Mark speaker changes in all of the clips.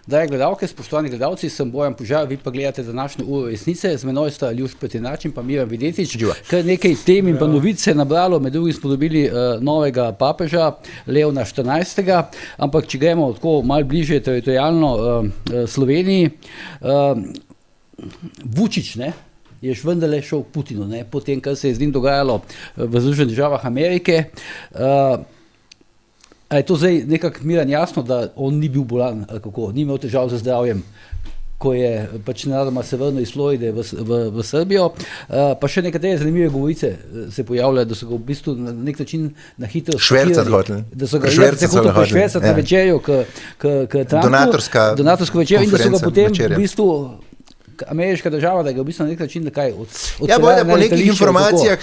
Speaker 1: Drage gledalke, spoštovani gledalci, sem Bojan Požar, vi pa gledate današnjo uro resnice, z menoj sta Aljuš Petinač in pa Miran Videtič. Kar nekaj tem in pa novic se je nabralo, med drugim smo dobili novega papeža, Leona 14. Ampak če gremo tako malo bližje teritorijalno Sloveniji, Vučić, ne, je vendarle šel k Putinu, ne, potem, kar se je z njim dogajalo v Združenih državah Amerike. A je to zdaj nekako Miran jasno, da on ni bil bolan, ali kako, ni imel težav z zdravjem, ko je pač nenadoma se vrnil iz Floride v Srbijo, pa še nekatere zanimive govorice se pojavljajo, da so ga v bistvu na nek način na hitro
Speaker 2: škirali,
Speaker 1: da so ga švercati na večerjo k Trumpu, donatorsko večerjo in da so ga potem v bistvu ameriška država, da ga v bistvu na nek način nekaj
Speaker 2: odpeljala. Po nekih informacijah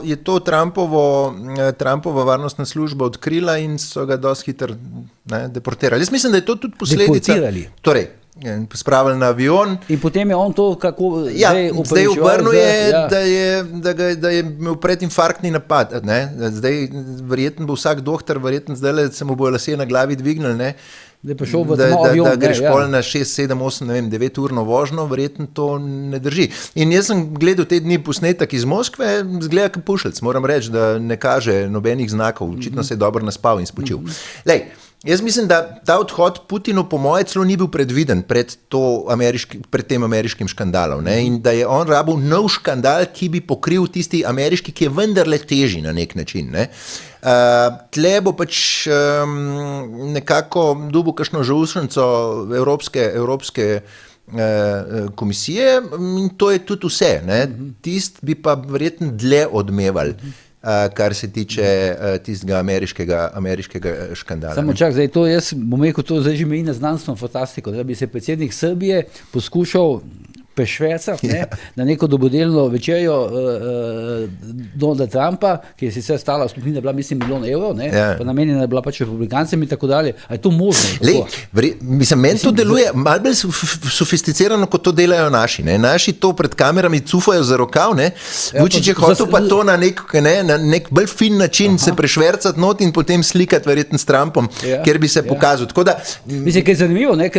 Speaker 2: je to Trumpova varnostna služba odkrila in so ga dosti hitro deportirali. Jaz mislim, da je to tudi posledica. Torej, spravili na avion.
Speaker 1: In potem je on to kako
Speaker 2: zdaj obrnil da je imel predinfarktni napad. Ne? Zdaj verjetno bo vsak doktor, verjetno zdaj se mu bojo lasje na glavi dvignili, ne? Da greš pol na 6, 7, 8, ne vem, 9 urno vožno, verjetno to ne drži. In jaz sem gledal te dni posnetek iz Moskve, zgleda kot pušelc, moram reči, da ne kaže nobenih znakov, očitno se je dobro naspal in spočil. Lej, jaz mislim, da ta odhod Putinu po moje celo ni bil predviden pred tem ameriškim škandalom, ne? In da je on rabil nov škandal, ki bi pokril tisti ameriški, ki je vendarle težji na nek način, ne? Tle bo pač nekako dobil kakšno žalostnico Evropske komisije in to je tudi vse, ne? Tist bi pa verjetno dlje odmeval, kar se tiče tistega ameriškega škandala.
Speaker 1: Samo čak, zdaj to jaz bom rekel, to zdaj že meji na znanstveno fantastiko, da bi se predsednik Srbije poskušal prešvercati na neko dobrodelno večerjo Donalda Trumpa, ki je sicer stala skupnina bila, mislim, $1 milijon, pa namenjena je bila pač republikancem in tako dalje. A je to možno?
Speaker 2: Mislim, meni to deluje malo bolj sofisticirano, kot to delajo naši. Ne? Naši to pred kamerami cufajo za rokav, ne? Vučić je hotel pa to na nek bolj fin način se prešvercati not in potem slikati verjetno s Trumpom, kjer bi se pokazal.
Speaker 1: Mislim, kaj je zanimivo, ne?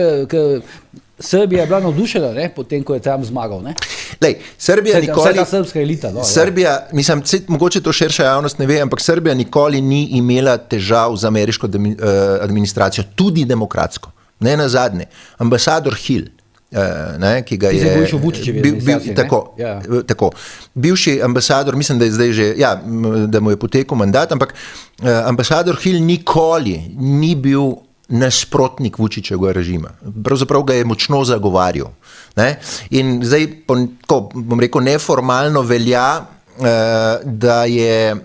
Speaker 1: Srbija je bila navdušena, ne, potem, ko je Trump zmagal, ne?
Speaker 2: Lej, Srbija nikoli...
Speaker 1: Vse ta srbska elita, no.
Speaker 2: Srbija, mislim, mogoče to širša javnost ne ve, ampak Srbija nikoli ni imela težav z ameriško administracijo, tudi demokratsko. Ne nazadnje. Ambasador Hill, ki ga je...
Speaker 1: Ti se Vučićevi administraciji,
Speaker 2: ne? Tako. Bivši ambasador, mislim, da je zdaj že, da mu je potekel mandat, ampak ambasador Hill nikoli ni bil nasprotnik Vučićevega režima. Pravzaprav ga je močno zagovarjal. Ne? In zdaj, bom rekel, neformalno velja, da je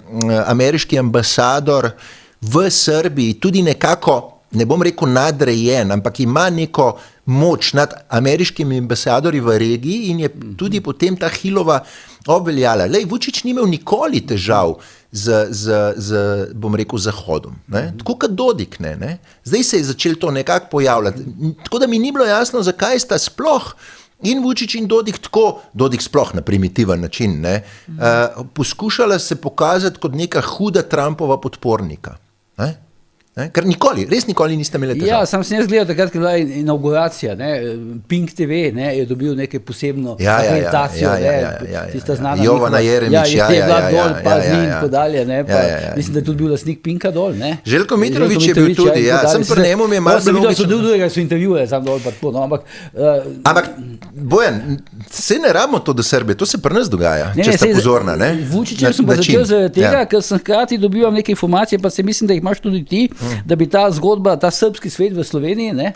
Speaker 2: ameriški ambasador v Srbiji tudi nekako, ne bom rekel nadrejen, ampak ima neko moč nad ameriškimi ambasadorji v regiji in je tudi potem ta Hillova obveljala. Lej, Vučić ni imel nikoli težav z bom rekel, Zahodom. Ne? Tako kot Dodik, ne? Zdaj se je začelo to nekako pojavljati. Tako da mi ni bilo jasno, zakaj sta sploh in Vučić in Dodik tako, Dodik sploh na primitiven način, ne? Poskušala se pokazati kot neka huda Trumpova podpornika. Ne? Ker res nikoli niste imeli težav.
Speaker 1: Ja, sam sem jaz gledal takrat, ko je bila inauguracija, ne, Pink TV, ne, je dobil nekaj posebno akreditacijo, tista znana
Speaker 2: Jovana Jeremić,
Speaker 1: je bila dol, pa z njim in tako dalje, ne, pa mislim, da je tudi bil lastnik Pinka dol, ne.
Speaker 2: Željko Mitrović je bil tudi, sem pri njemu mi je malo zelo logično.
Speaker 1: Drugega so intervjuje, sam dol pa tako, no,
Speaker 2: ampak Bojan, se ne rabimo to do Srbije, to se pri nas dogaja, če sta pozorna, ne.
Speaker 1: Vučićem sem pa začel zaradi tega, ker sem hkrati dobival neke informacije, pa se mislim, da jih imaš tudi ti, da bi ta zgodba, ta srbski svet v Sloveniji, ne,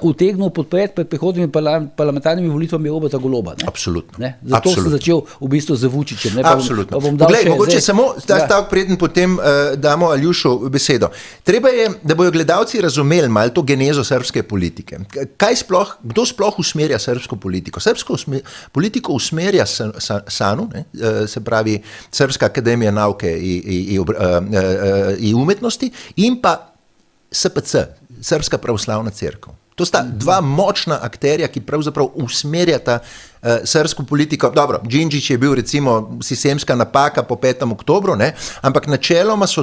Speaker 1: utegnil podpreti pred prihodnjimi parlamentarnimi volitvami Roberta Goloba. Ne?
Speaker 2: Absolutno.
Speaker 1: Ne? Zato sem začel v bistvu z Vučićem. Ne?
Speaker 2: Absolutno. Poglej, mogoče samo ta stavek preden potem damo Aljušu besedo. Treba je, da bojo gledalci razumeli malo to genezo srbske politike. Kdo sploh usmerja srbsko politiko? Srbsko politiko usmerja SANU, ne? Se pravi Srpska akademija nauke i umetnosti in pa SPC, Srpska pravoslavna cerkev. To sta dva močna akterja, ki pravzaprav usmerjata srpsko politiko. Dobro, Đinđić je bil recimo sistemska napaka po 5. oktobru, ne? Ampak načeloma sta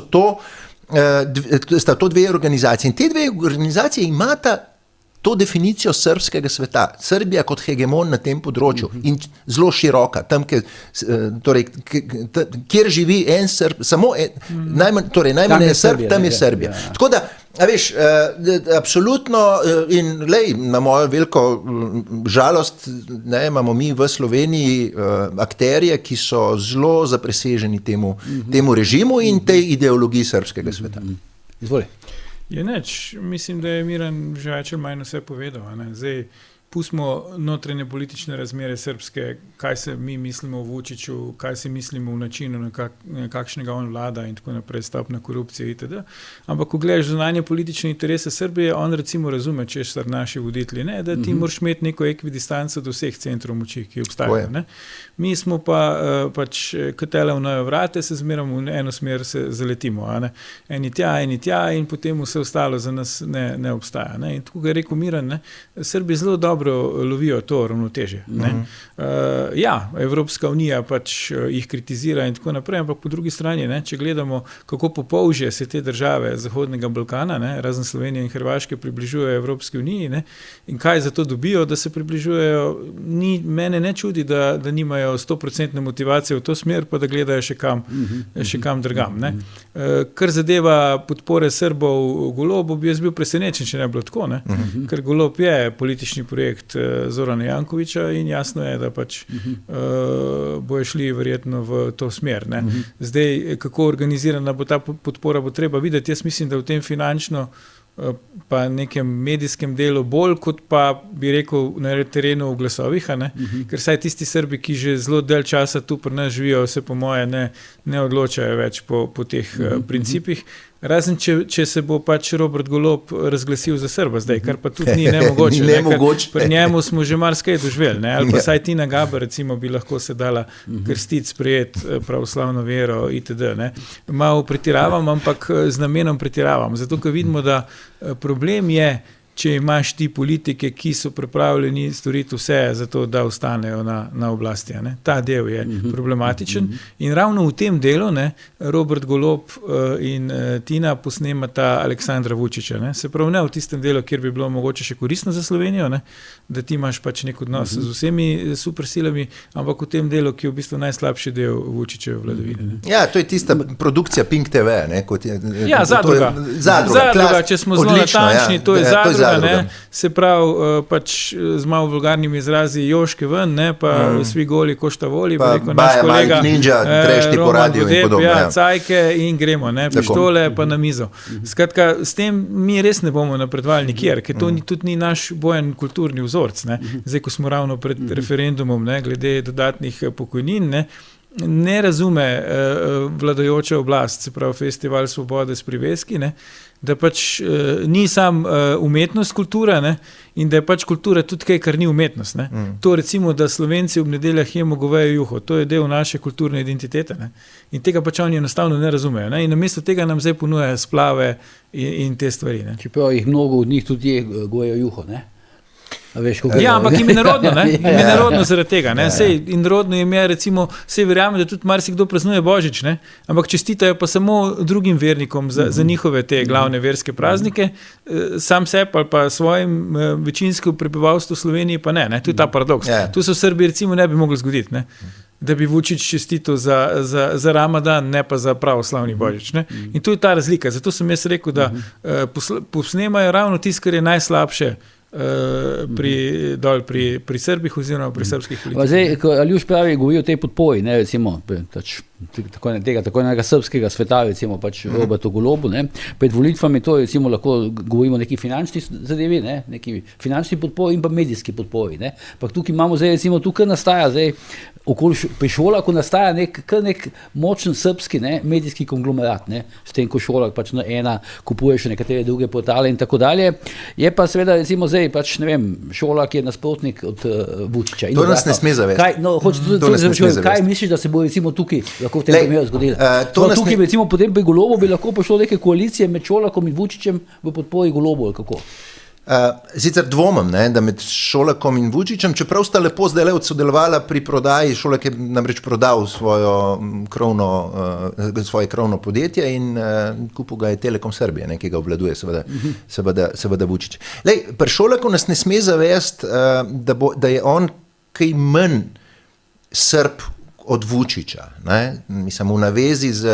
Speaker 2: to dve organizacije. In te dve organizacije imata to definicijo srbskega sveta. Srbija kot hegemon na tem področju in zelo široka, tam, kjer živi en Srb, samo najmanj je Srb, tam je Srbija. Tako da, a veš, absolutno in lej, na mojo veliko žalost, ne, imamo mi v Sloveniji akterje, ki so zelo zapreseženi temu režimu in tej ideologiji srbskega sveta.
Speaker 1: Izvoli.
Speaker 3: Je neč, mislim, da je Miran že več ali manj vse povedal. Zdaj, pustimo notranje politične razmere srpske, kaj se mi mislimo o Vučiću, kaj se mislimo v načinu, kakšnega on vlada in tako naprej, stopnja korupcije itd. Ampak, ko gledaš zunanje politične interese Srbije, on recimo razume, česar naši voditelji, ne, da ti moraš imeti neko ekvidistanco do vseh centrov moči, ki obstajajo. Ne. Mi smo pa pač katele v nojo vrate, se zmeramo v eno smer se zaletimo. Eni tja in potem vse ostalo za nas ne obstaja. Ne. In tako ga je rekel Miran, ne, Srbi zelo dobro lovijo to ravnotežje. Evropska unija pač jih kritizira in tako naprej, ampak po drugi strani, ne, če gledamo, kako popolžje se te države Zahodnega Balkana, ne, razen Slovenije in Hrvaške, približujejo Evropski uniji, ne, in kaj za to dobijo, da se približujejo, mene ne čudi, da nimajo 100% motivacije v to smer, pa da gledajo še kam drugam. Ne. Kar zadeva podpore Srbov Golobu, bi jaz bil presenečen, če ne bilo tako, ne, ker Golob je politični projekt Zorana Jankovića in jasno je, da pač bojo šli verjetno v to smer. Ne. Zdaj, kako organizirana bo ta podpora, bo treba videti. Jaz mislim, da v tem finančno pa nekem medijskem delu bolj, kot pa bi rekel na terenu v glasovih, ker saj tisti Srbi, ki že zelo del časa tu pri nas živijo, se po moje ne odločajo več po teh principih. Razen, če se bo pač Robert Golob razglasil za Srba zdaj, kar pa tudi ni nemogoče. Pri njemu smo že marsikaj doživeli, ne? Ali pa saj Tina Gaber, recimo, bi lahko se dala krstiti, sprejeti pravoslavno vero itd. Ne? Malo pretiravam, ampak z namenom pretiravam. Zato, ker vidimo, da problem je, če imaš ti politike, ki so pripravljeni storiti vse za to, da ostanejo na oblasti. Ne? Ta del je problematičen in ravno v tem delu Robert Golob in Tina posnemata Aleksandra Vučića. Ne? Se pravi, ne v tistem delu, kjer bi bilo mogoče še koristno za Slovenijo, ne? Da ti imaš pač nek odnos z vsemi supersilami, ampak v tem delu, ki je v bistvu najslabši del Vučićeve vladavine. Ne?
Speaker 2: Ja, to je tista produkcija Pink TV. Ne? Kot je,
Speaker 3: Zadruga. Če smo zelo natančni, to je zadruga. Ne, se pravi, pač z malo vulgarnimi izrazi Joške ven, ne, pa svi goli košta voli, pa rekel naš kolega
Speaker 2: Ninja,
Speaker 3: Roman Vodeb, cajke in gremo, ne, pištole pa na mizo. Skratka, s tem mi res ne bomo napredovali nikjer, ker to tudi ni naš Bojan kulturni vzorc. Ne. Zdaj, ko smo ravno pred referendumom, ne, glede dodatnih pokojnin, ne razume vladajoča oblast, se pravi Festival svobode s priveski, ne, da pač ni sam umetnost kultura, ne, in da je pač kultura tudi kaj, kar ni umetnost. Ne. To recimo, da Slovenci ob nedeljah jemo govejo juho, to je del naše kulturne identitete. Ne. In tega pač oni enostavno ne razumejo. Ne. In namesto tega nam zdaj ponujajo splave in te stvari. Ne.
Speaker 1: Čeprav jih mnogo od njih tudi govejo juho, ne?
Speaker 3: Ampak jim je narodno, ne? Jim je narodno zaradi tega, ne? Sej, in narodno jim je, recimo, sej verjamem, da tudi marsikdo praznuje Božič, ne? Ampak čestitajo pa samo drugim vernikom za njihove te glavne verske praznike, sam sebi ali pa svojim večinskim prebivalstvu v Sloveniji pa ne? To je ta paradoks. Tu se v Srbiji recimo ne bi mogli zgoditi, ne? Da bi Vučić čestitil za Ramadan, ne pa za pravoslavni Božič. Ne? In tu je ta razlika. Zato sem jaz rekel, da posnemajo ravno tisto, kar je najslabše pri Srbih oziroma pri srbskih politikih.
Speaker 1: Zdaj, ko Aljuš pravi, govori o tej podpoji, ne, recimo, tega tako enega srbskega sveta, recimo pač Robertu Golobu, ne, pred volitvami to recimo lahko govorimo o neki finančni zadevi, ne, neki finančni podpori in pa medijski podpori, ne. Pa tukaj imamo zdaj, recimo, tukaj nastaja zdaj pri šolah, ko nastaja nek močen srbski, ne, medijski konglomerat, ne, s tem, ko šolah pač ena kupuje še nekatere druge portale in tako dalje. Je pa seveda, recimo, zdaj pač, ne vem, šolah je nasprotnik od Vučića.
Speaker 2: To nas ne sme zavesti.
Speaker 1: Kaj misliš, da se bo recimo tukaj lahko v tem primeru zgodilo? Tukaj recimo potem pri Golobu bi lahko pošlo neke koalicije med Šolakom in Vučićem v podpori Golobu, ali kako?
Speaker 2: Sicer dvomim, ne, da med Šolakom in Vučićem, čeprav sta lepo zdaj odsodelovala pri prodaji, Šolak je namreč prodal svoje krovno podjetje in kupil ga je Telekom Srbije, ne, ki ga obvladuje seveda Vučić. Lej, pri Šolaku nas ne sme zavesti, da je on kaj manj Srb od Vučića, ne? Mislim, v navezi z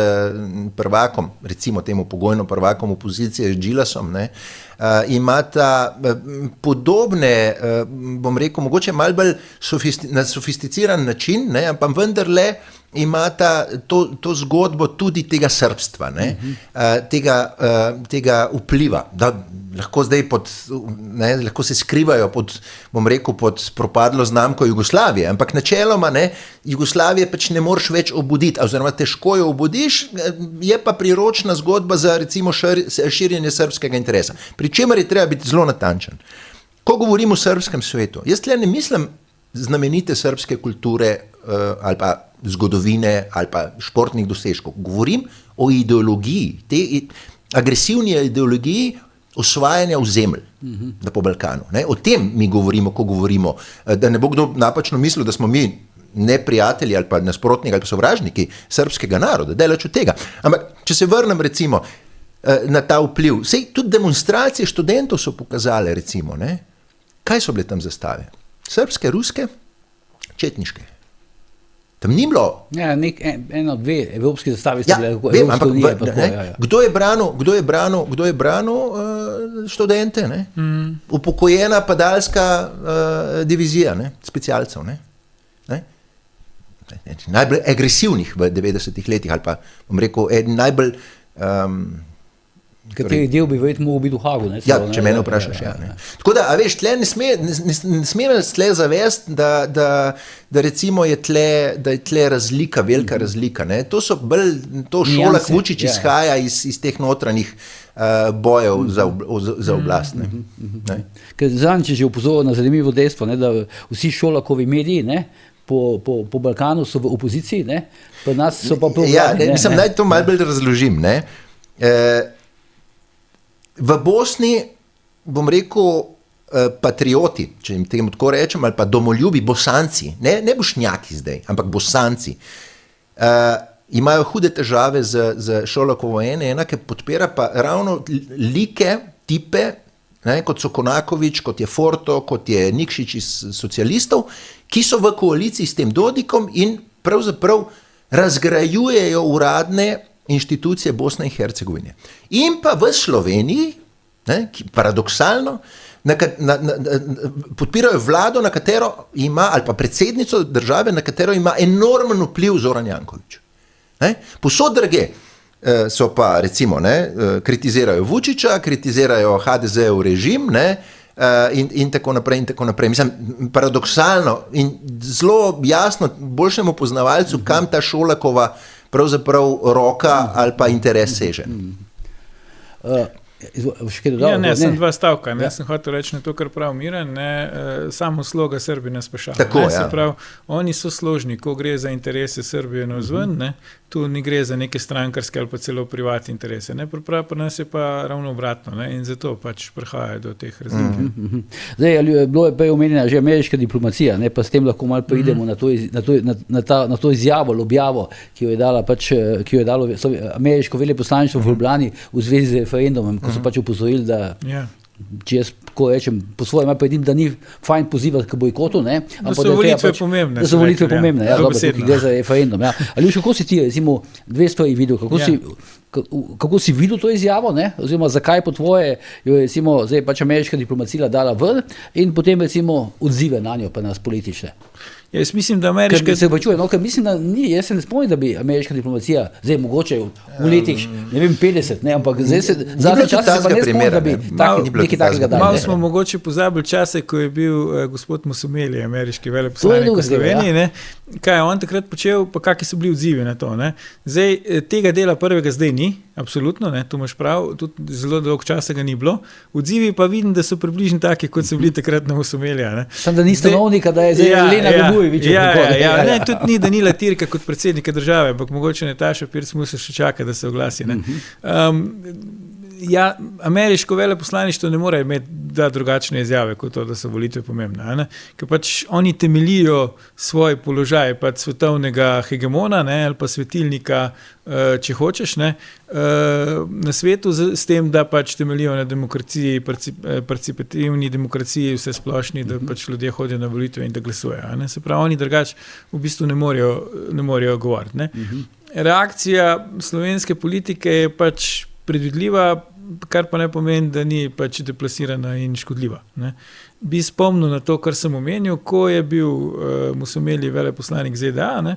Speaker 2: prvakom, recimo temu pogojno prvakom opozicije, z Đilasom, ne? Imata podobne, bom rekel, mogoče malo bolj na sofisticiran način, ne? Ampak vendarle imata to zgodbo tudi tega srbstva, ne? Tega vpliva, da lahko zdaj lahko se skrivajo bom rekel, pod propadlo znamko Jugoslavije, ampak načeloma, ne, Jugoslavije pač ne moreš več obuditi, oziroma težko jo obudiš, je pa priročna zgodba za recimo širjenje srbskega interesa. Pri čemer je treba biti zelo natančen. Ko govorim o srbskem svetu, jaz tle ne mislim znamenite srbske kulture ali pa zgodovine ali pa športnih dosežkov. Govorim o ideologiji, agresivni ideologiji osvajanja ozemelj po Balkanu. Ne? O tem mi govorimo, ko govorimo, da ne bo kdo napačno mislil, da smo mi neprijatelji ali pa nasprotniki ali pa sovražniki srbskega naroda, daleč od tega. Ampak, če se vrnem recimo na ta vpliv, sej tudi demonstracije študentov so pokazale recimo, ne? Kaj so bile tam zastave? Srbske, ruske, četniške. Tam ni bilo.
Speaker 1: Ja, eno, dve evropski zastavi so bile.
Speaker 2: Vem, ampak kdo je branil študente? Ne? Upokojena padalska divizija, ne? Specialcev. Ne? Najbolj agresivnih v 90-ih letih, ali pa bom rekel, eden najbolj
Speaker 1: kateri del bi verjetno mogel biti v Hagu. Ne,
Speaker 2: ja, če mene vprašaš. Tako da, a veš, tle ne sme nas tle zavesti, da recimo je tle razlika, velika razlika. Ne. To Šolak Vučić izhaja iz teh notranjih bojev za oblast.
Speaker 1: Ker zadnjič je že opozoril na zanimivo dejstvo, ne, da vsi Šolakovi mediji, ne, po Balkanu so v opoziciji, ne, pri nas so pa provladni.
Speaker 2: Ja, mislim, naj to malo bolj razložim, ne. V Bosni, bom rekel, patrioti, če jim temu tako rečem, ali pa domoljubi, Bosanci, ne Bošnjaki zdaj, ampak Bosanci, imajo hude težave z Šolakovo ena, ki podpira pa ravno like, tipe, ne, kot so Konakovič, kot je Forto, kot je Nikšič iz socialistov, ki so v koaliciji s tem Dodikom in pravzaprav razgrajujejo uradne inštitucije Bosne in Hercegovine. In pa v Sloveniji, ne, paradoksalno, podpirajo vlado, na katero ima, ali pa predsednico države, na katero ima enormen vpliv Zoran Janković. Posod drugje so pa recimo, kritizirajo Vučića, kritizirajo HDZ-ov režim, in tako naprej. Mislim, paradoksalno in zelo jasno boljšemu poznavalcu, kam ta Šolakova pravzaprav roka ali pa interes seže.
Speaker 3: Sem dva stavka. Sem hotel reči na to, kar prav Miran, samo sloga Srbi nas pašava. Se pravi, oni so složni, ko gre za interese Srbije navzven, tu ni gre za neke strankarske ali pa celo privatne interese. Prav pa nas je pa ravno obratno, in zato pač prihaja do teh razlik.
Speaker 1: Zdaj, bilo je prej omenjena že ameriška diplomacija, pa s tem lahko malo preidemo na to izjavo, objavo, ki jo je dalo ameriško veleposlaništvo v Ljubljani v zvezi z referendumom, ko so pač upozorili, da če jaz ko rečem, po svojem predim, da ni fajn pozivati k bojkotu,
Speaker 3: da so volitve pomembne.
Speaker 1: Da so volitve pomembne, tukaj gre za referendum. Ali už kako si ti, recimo, dve stvari videl, kako si videl to izjavo, oziroma zakaj po tvoje jo je recimo zdaj pač ameriška diplomacija dala ven in potem recimo odzive na njo pa nas politične.
Speaker 3: Jaz mislim, da ameriška...
Speaker 1: Ker mislim, da ni, jaz se ne spomnim, da bi ameriška diplomacija, zdaj mogoče v letih, 50, ampak zdaj se zadnji čas se pa ne spomnim, da bi nekaj takega dali.
Speaker 3: Malo smo mogoče pozabili čase, ko je bil gospod Musumeli, ameriški veleposlanik v Sloveniji, kaj je on takrat počel, pa kakšni so bili odzivi na to. Zdaj, tega dela prvega zdaj ni, absolutno, tu imaš prav, tudi zelo dolgo časa ga ni bilo. Odzivi pa vidim, da so približno taki, kot so bili takrat na Musumelija.
Speaker 1: Sam da ni stanovnika, da je zdaj Lena Gabujevič.
Speaker 3: Tudi ni Danila Tirka kot predsednika države, ampak mogoče Nataša Pirc Musar še čaka, da se oglasi. Ja, ameriško veleposlaništvo ne more imeti drugačne izjave kot to, da so volitve pomembne, ne? Ker pač oni temeljijo svoj položaj pač svetovnega hegemona, ne? Ali pa svetilnika, če hočeš, ne? Na svetu s tem, da pač temeljijo na demokraciji, participativni demokraciji, vse splošni, da pač ljudje hodijo na volitve in da glasujejo. Ne? Se pravi, oni drugače v bistvu ne morejo govoriti. Ne? Reakcija slovenske politike je pač predvidljiva, kar pa ne pomeni, da ni pač deplasirana in škodljiva. Ne? Bi spomnil na to, kar sem omenil, ko je bil Musumeli veleposlanik ZDA,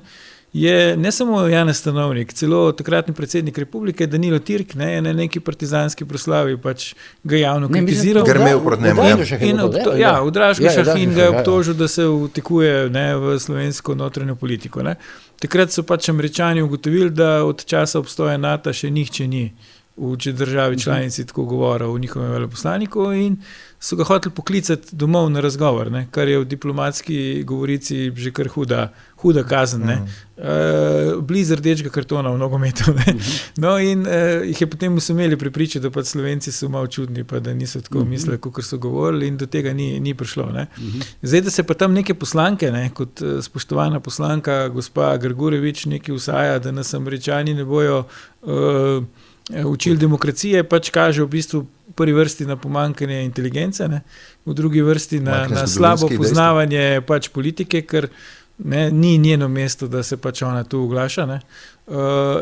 Speaker 3: je ne samo Janez Stanovnik, celo takratni predsednik republike Danilo Türk, na neki partizanski proslavi pač ga javno kritiziral.
Speaker 2: Grmel proti njemu.
Speaker 3: V Dražgošah in ga je obtožil, da se vtikuje v slovensko notranjo politiko. Ne. Takrat so pač Američani ugotovili, da od časa obstoja NATO še nihče ni v državi članici tako govoril o njihovem veleposlaniku in so ga hoteli poklicati domov na razgovor, ne, kar je v diplomatski govorici že kar huda kazen, ne. Blizu rdečega kartona v nogometu. No in jih je potem Musumeli prepričati, da pač Slovenci so malo čudni, pa da niso tako mislili, kot so govorili in do tega ni prišlo. Ne. Zdaj, da se pa tam neke poslanke, ne, kot spoštovana poslanka gospa Grgurevič neki usaja, da nas Američani ne bojo učili demokracije, pač kaže v bistvu v prvi vrsti na pomanjkanje inteligence, ne, v drugi vrsti na slabo poznavanje pač politike, ker ne, ni njeno mesto, da se pač ona tu oglaša, ne.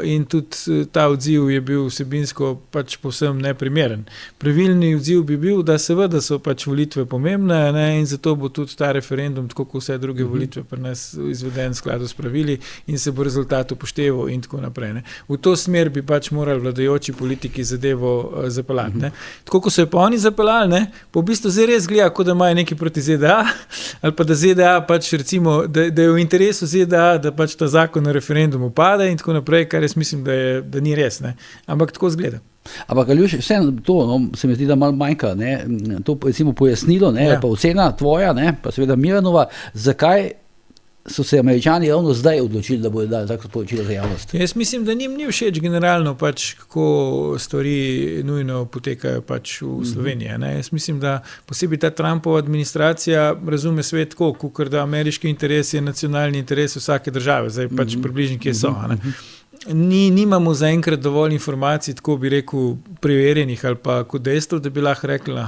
Speaker 3: In tudi ta odziv je bil vsebinsko pač povsem neprimeren. Pravilni odziv bi bil, da seveda so pač volitve pomembne, ne, in zato bo tudi ta referendum, tako kot vse druge volitve pri nas izveden v skladu s pravili in se bo rezultat upošteval in tako naprej. Ne. V to smer bi pač morali vladajoči politiki zadevo zapeljati. Ne. Tako kot so jo pa oni zapeljali, ne, pa v bistvu zdaj res gleda, kot da imajo nekaj proti ZDA, ali pa da ZDA pač recimo, da je v interesu ZDA, da pač ta zakon o referendumu pade in tako naprej, kar jaz mislim, da ni res, ne. Ampak tako zgleda.
Speaker 1: Ampak, Aljoš, vseeno to, se mi zdi, da malo manjka, ne, to recimo pojasnilo, ne, pa ocena tvoja, ne, pa seveda Miranova, zakaj so se Američani ravno zdaj odločili, da bodo dali tako sporočilo za javnost?
Speaker 3: Jaz mislim, da njim ni všeč generalno pač, kako stvari nujno potekajo pač v Sloveniji, ne. Jaz mislim, da posebej ta Trumpova administracija razume svet tako, kakor da ameriški interes je nacionalni interes vsake države, zdaj pač približno kje so, ne. Nimamo zaenkrat dovolj informacij, tako bi rekel, preverjenih ali pa kot dejstvo, da bi lahko rekli,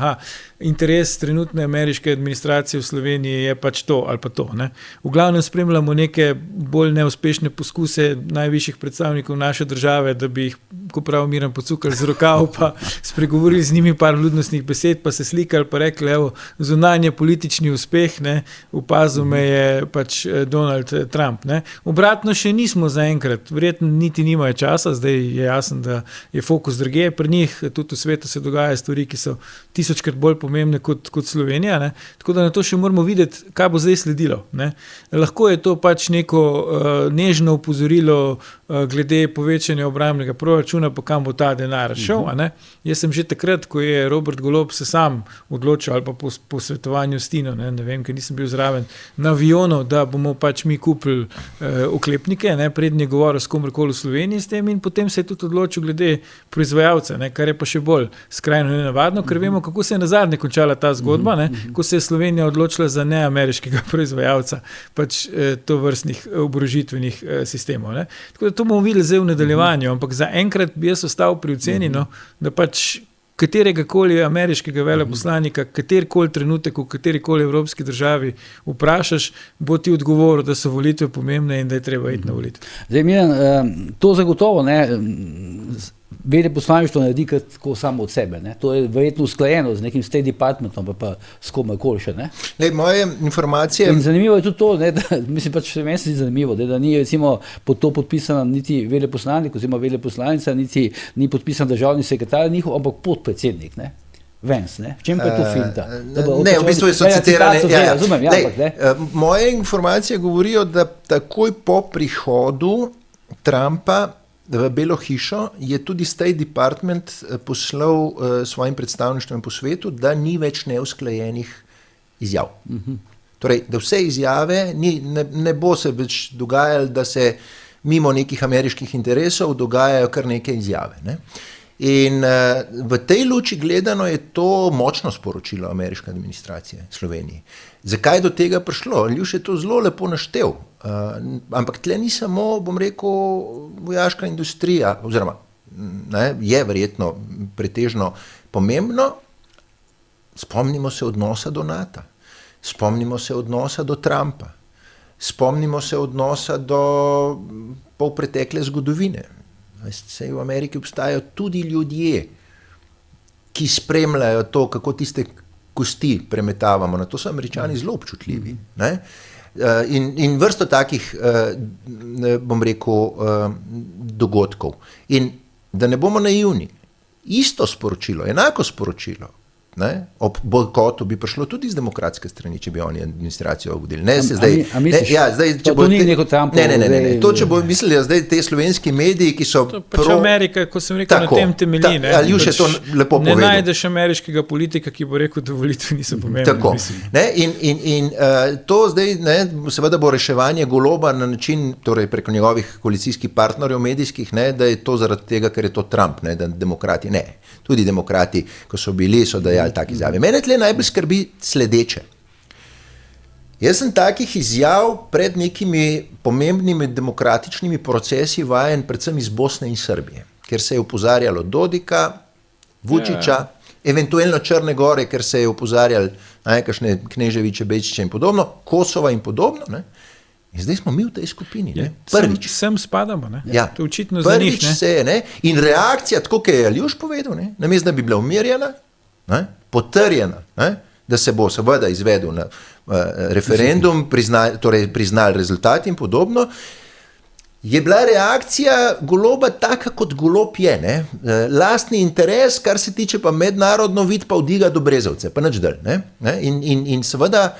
Speaker 3: interes trenutne ameriške administracije v Sloveniji je pač to ali pa to. Ne. V glavnem spremljamo neke bolj neuspešne poskuse najvišjih predstavnikov naše države, da bi jih, ko prav Miran, pocukali z rokav, pa spregovorili z njimi par ljudnostnih besed, pa se slikali, pa rekli, evo, zunanje politični uspeh, ne, opazil me je pač Donald Trump. Ne. Obratno še nismo zaenkrat, verjetno niti nimajo časa, zdaj je jasno, da je fokus drugje pri njih, tudi v svetu se dogajajo stvari, ki so tisočkrat bolj pomembne kot Slovenija, ne. Tako da na to še moramo videti, kaj bo zdaj sledilo. Ne. Lahko je to pač neko nežno opozorilo glede povečanja obrambnega proračuna, pa kam bo ta denar šel. Ne. Jaz sem že takrat, ko je Robert Golob se sam odločil, ali pa po svetovanju s Tino, ne vem, ker nisem bil zraven, na avionu, da bomo pač mi kupili oklepnike, ne, prednje govoril s komorkoli v Sloveniji s tem in potem se je tudi odločil glede proizvajalca, ne, kar je pa še bolj skrajno nenavadno, ker vemo, kako se je nazadnje končala ta zgodba, ne, ko se je Slovenija odločila za neameriškega proizvajalca pač tovrstnih oborožitvenih sistemov. Ne. Tako da to bomo videli zdaj v nadaljevanju, ampak zaenkrat bi jaz ostal pri oceni, no, da pač kateregakoli ameriškega veleposlanika, katerikoli trenutek v katerikoli evropski državi vprašaš, bo ti odgovoril, da so volitve pomembne in da je treba iti na volitve.
Speaker 1: Zdaj, Miran, to zagotovo, ne, veleposlaništvo naredi tako samo od sebe, ne. To je verjetno usklajeno z nekim State Departmentom, pa s komerkoli še, ne.
Speaker 2: Moje informacije...
Speaker 1: In zanimivo je tudi to, ne, da, mislim pač meni se zdi zanimivo, da ni recimo pod to podpisana niti veleposlanik oziroma veleposlanica, niti ni podpisan državni sekretar njihov, ampak podpredsednik, ne. Vance, ne? V čem pa je to finta?
Speaker 2: Ne, v bistvu so citirane.
Speaker 1: Razumem,
Speaker 2: moje informacije govorijo, da takoj po prihodu Trumpa v Belo hišo je tudi State Department poslal svojim predstavništvom po svetu, da ni več neusklajenih izjav. Torej, da vse izjave ne bo se več dogajalo, da se mimo nekih ameriških interesov dogajajo kar neke izjave. Ne? In v tej luči gledano je to močno sporočilo ameriške administracije Sloveniji. Zakaj do tega prišlo? Ljuš je to zelo lepo naštel. Ampak tle ni samo, bom rekel, vojaška industrija, oziroma je verjetno pretežno pomembno. Spomnimo se odnosa do NATO, spomnimo se odnosa do Trumpa, spomnimo se odnosa do polpretekle zgodovine. Saj v Ameriki obstajajo tudi ljudje, ki spremljajo to, kako tiste kosti premetavamo. Na to so Američani zelo občutljivi. Ne? In vrsto takih, bom rekel, dogodkov. In da ne bomo naivni, isto sporočilo, enako sporočilo, ne? Ob bojkotu bi prišlo tudi z demokratske strani, če bi oni administracijo vodili.
Speaker 1: To ni neko Trumpovo.
Speaker 2: Ne. To, če bo mislili, zdaj te slovenski mediji, ki so
Speaker 3: pač Amerika, ko sem rekel, tako, na tem temelji.
Speaker 2: Aljuš je to lepo povedal.
Speaker 3: Ne najdeš ameriškega politika, ki bo rekel, da volitve niso pomembne.
Speaker 2: Tako. In to zdaj, seveda bo reševanje Goloba na način, torej preko njegovih koalicijskih partnerjev medijskih, da je to zaradi tega, ker je to Trump, da demokrati ne. Tudi demokrati, ko so bili, so dajali take izjave. Mene tle najbolj skrbi sledeče. Jaz sem takih izjav pred nekimi pomembnimi demokratičnimi procesi vajen predvsem iz Bosne in Srbije, ker se je opozarjalo Dodika, Vučića, eventualno Črne Gore, ker se je opozarjalo kakšne Kneževiće, Bečiće in podobno, Kosova in podobno. Ne? In zdaj smo mi v tej skupini. Prvič.
Speaker 3: Sem spadamo. Ne?
Speaker 2: Ja.
Speaker 3: To je očitno za njih.
Speaker 2: Prvič se je. In reakcija, tako kot je Aljuš povedal, namesto da bi bila umirjena, potrjena, da se bo seveda izvedel na referendum, priznali rezultati in podobno, je bila reakcija Goloba taka, kot Golob je. Lastni interes, kar se tiče pa mednarodno vid, pa vdiga do Brezovce, pa nič dalj. In seveda,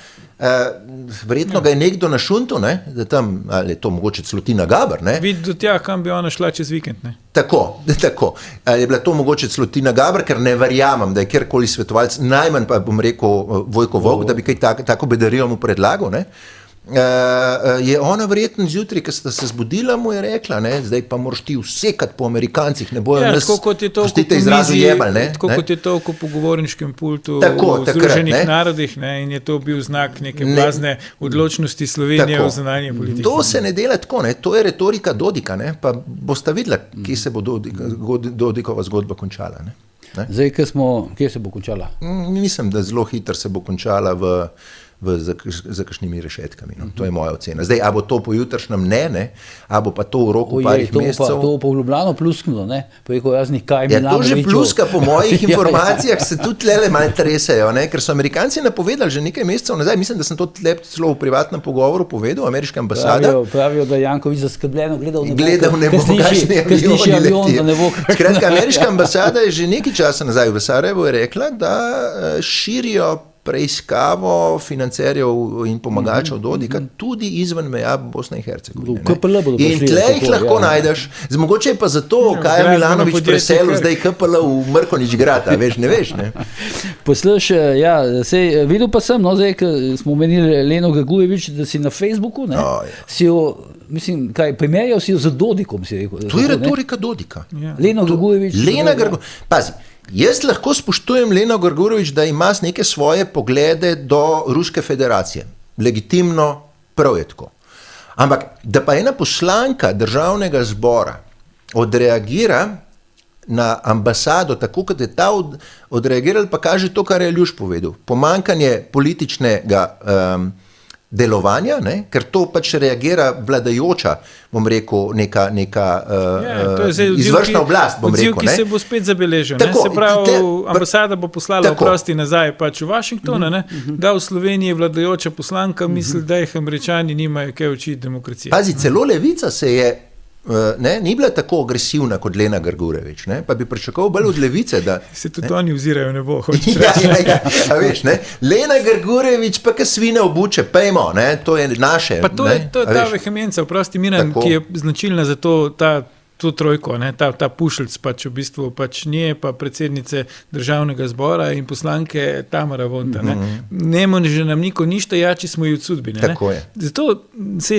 Speaker 2: verjetno ga je nekdo našuntil, da tam, ali je to mogoče celo Tina Gaber.
Speaker 3: Vidi do tja, kam bi ona šla čez vikend.
Speaker 2: Tako. Ali je bila to mogoče celo Tina Gaber, ker ne verjamem, da je kjerkoli svetovalc, najmanj pa bom rekel Vojko Volk, da bi kaj tako bedarijo mu predlagal. Je ona verjetno zjutraj, ko sta se zbudila, mu je rekla, zdaj pa moraš ti vsekati po Amerikancih, ne bojo nas, prostite izrazu jebal.
Speaker 3: Tako kot je to po govorniškem pultu v Združenih narodih in je to bil znak neke blazne odločnosti Slovenije v zunanji politiki.
Speaker 2: To se ne dela tako, to je retorika Dodika, pa boste videla, kje se bo Dodikova zgodba končala.
Speaker 1: Zdaj, kje se bo končala?
Speaker 2: Mislim, da zelo hitro se bo končala za kakšnimi rešetkami. To je moja ocena. Zdaj, a bo to po jutrišnjem a bo pa to v roku parih mesecev?
Speaker 1: To bo pa v Ljubljano plusknulo, preko raznih kajmin.
Speaker 2: To že pluska, po mojih informacijah se tudi tlele malo tresejo, ker so Amerikanci napovedali že nekaj mesecev nazaj, mislim, da sem to celo v privatnem pogovoru povedal, ameriška ambasada.
Speaker 1: Pravijo, da Janković zaskrbljeno gledal
Speaker 2: nebo, kakšni avioni letijo. Skratka, ameriška ambasada je že nekaj časa nazaj v Sarajevu rekla, da širijo preiskavo financerjev in pomagačev Dodika tudi izven meja Bosne in Hercegovine. In tle jih lahko najdeš. Mogoče je pa zato, kaj je Milanović preselil zdaj KPL v Mrkonič grad, veš, ne veš.
Speaker 1: Posluš, videl pa sem, zdaj, ko smo omenili Leno Grgurevič, da si na Facebooku, si jo, mislim, primerjal si jo z Dodikom, si rekel.
Speaker 2: To je retorika Dodika.
Speaker 1: Leno Grgurevič.
Speaker 2: Pazi, jaz lahko spoštujem Leno Grgurevič, da ima neke svoje poglede do Ruske federacije. Legitimno, prav je tako. Ampak, da pa ena poslanka državnega zbora odreagira na ambasado, tako kot je ta odreagiral, pa kaže to, kar je Aljuš povedal. Pomanjkanje političnega delovanja, ker to pač reagira vladajoča, bom rekel, neka izvršna oblast, bom rekel.
Speaker 3: Odziv, ki se bo spet zabeležil. Se pravi, ambasada bo poslala oprosti nazaj pač v Washington, da v Sloveniji vladajoča poslanka misli, da jih Američani nimajo kaj učiti demokracije.
Speaker 2: Pazi, celo levica se je ni bila tako agresivna kot Lena Grgurevič, pa bi pričakoval bolj od levice, da...
Speaker 3: Se tudi oni vzirajo nebo, hočeš
Speaker 2: reči. Ja, veš, Lena Grgurevič pa ka svine obuče, pejmo, to je naše.
Speaker 3: Pa to je ta vehemenca, vprosti Miran, ki je značilna za to, ta to trojko, ne, ta Pušelc pač v bistvu pač nje, pa predsednice državnega zbora in poslanke Tamara Vonta. Ne može nam niko ništa, jači smo i od sudbine.
Speaker 2: Tako je.
Speaker 3: Zato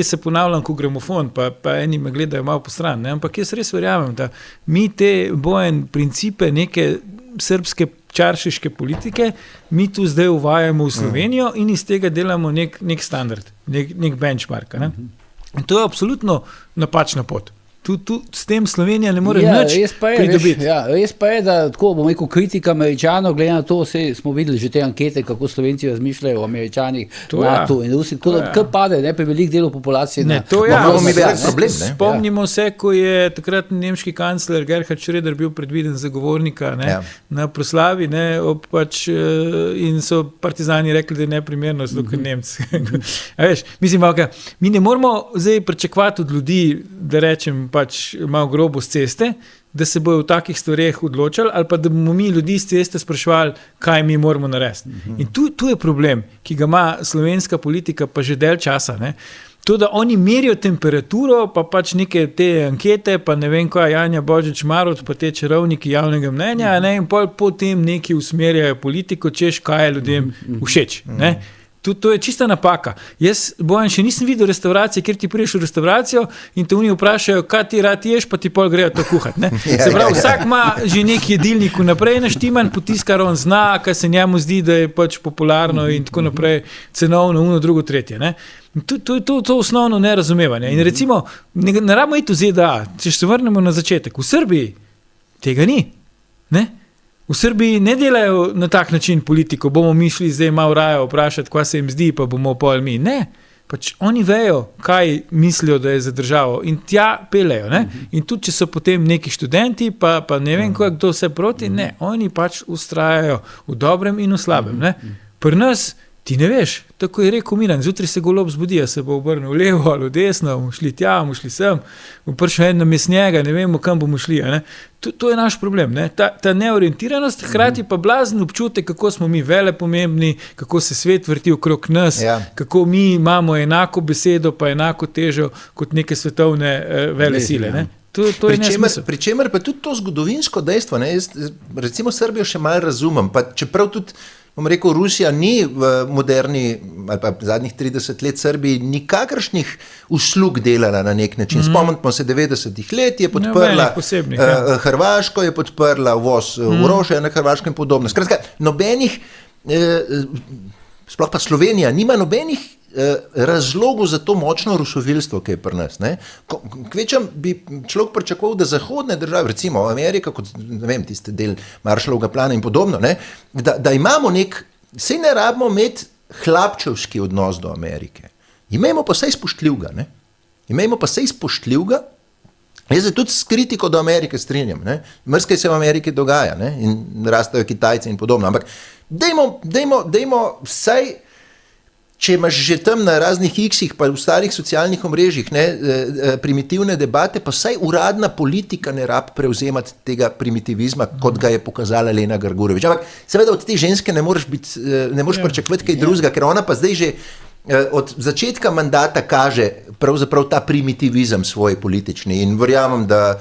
Speaker 3: se ponavljam ko gramofon, pa eni me gledajo malo po stran, ne, ampak jaz res verjamem, da mi te Bojan principe neke srpske čaršiške politike, mi tu zdaj uvajamo v Slovenijo in iz tega delamo nek standard, nek benchmark. Ne. In to je absolutno napačna pot. Tu s tem Slovenija ne more nič pridobiti.
Speaker 1: Res pa je, da tako bomo rekel kritika Američanov, glede na to, smo videli že te ankete, kako Slovenci razmišljajo o Američanih, NATO in Rusi, tako da pade, ne, pri velik delu populacije.
Speaker 3: Ne, to je, spomnimo se, ko je takrat nemški kancler Gerhard Schröder bil predviden zagovornika na proslavi, ne, in so partizani rekli, da je neprimerno, zato ker Nemci. Veš, mislim, mi ne moramo zdaj pričakovati od ljudi, da rečem, pač malo grobo z ceste, da se bojo v takih stvareh odločali, ali pa da bomo mi ljudi z ceste spraševali, kaj mi moramo narediti. In tu je problem, ki ga ima slovenska politika pa že del časa. Ne? To, da oni merijo temperaturo, pa pač neke te ankete, pa ne vem kaj, Janja Božič Marot, pa te čarovniki javnega mnenja, ne? In potem neki usmerjajo politiko, češ kaj je ljudem všeč. Ne? To je čista napaka. Jaz, Bojan, še nisem videl restauracije, kjer ti priješ v restauracijo in te oni vprašajo, kaj ti rad ješ, pa ti pol grejo to kuhati. Ne? Se pravi, vsak ima že nek jedilnik vnaprej naštiman, potiskar on zna, kaj se njemu zdi, da je pač popularno in tako naprej, cenovno, uno, drugo, tretje. Ne? To je to osnovno nerazumevanje. In recimo, ne rabimo iti v ZDA, če se vrnemo na začetek. V Srbiji tega ni. Ne? V Srbiji ne delajo na tak način politiko, bomo mi šli zdaj malo raje vprašati, kaj se jim zdi, pa bomo pol mi. Ne, pač oni vejo, kaj mislijo, da je za državo in tja pelejo. Ne? In tudi, če so potem neki študenti, pa ne vem, kdo se proti, ne, oni pač ustrajajo v dobrem in v slabem. Ne? Pri nas ti ne veš, tako je rekel Milan, zjutraj se Golob zbudi, se bo obrnil levo ali desno, bomo šli tja, bomo šli sem, bomo prišel en namesto njega, ne vemo, kam bomo šli. Ne? To je naš problem, ne? Ta neorientiranost, hkrati pa blazen občutek, kako smo mi velepomembni, kako se svet vrti okrog nas, kako mi imamo enako besedo, pa enako težo kot neke svetovne vele sile. Ne?
Speaker 2: Pri čemer pa tudi to zgodovinsko dejstvo, ne? Jaz recimo Srbijo še malo razumem, pa čeprav tudi bom rekel, Rusija ni v moderni, ali pa zadnjih 30 let Srbiji nikakršnih uslug delala na nek način. Spomnimo se 90-ih let, je podprla Hrvaško, je podprla uvoz orožja na Hrvaško in podobno. Skratka, nobenih, sploh pa Slovenija, nima nobenih razlogov za to močno rusovilstvo, ki je pri nas. Kvečem bi človek pričakoval, da zahodne države, recimo Amerika, kot ne vem, tiste del Marshallovega plana in podobno, da imamo saj ne rabimo imeti hlapčevski odnos do Amerike. Imejmo pa saj spoštljivga. Jaz se tudi s kritiko do Amerike strinjam. Mrskaj se v Ameriki dogaja in rastajo Kitajci in podobno. Ampak dajmo vsaj, če imaš že tam na raznih X-ih, pa v starih socialnih omrežjih primitivne debate, pa vsaj uradna politika ne rab prevzemati tega primitivizma, kot ga je pokazala Lena Grgurevič. Ampak seveda od te ženske ne moreš pričakovati kaj drugega, ker ona pa zdaj že od začetka mandata kaže pravzaprav ta primitivizem svoj politični in verjamem, da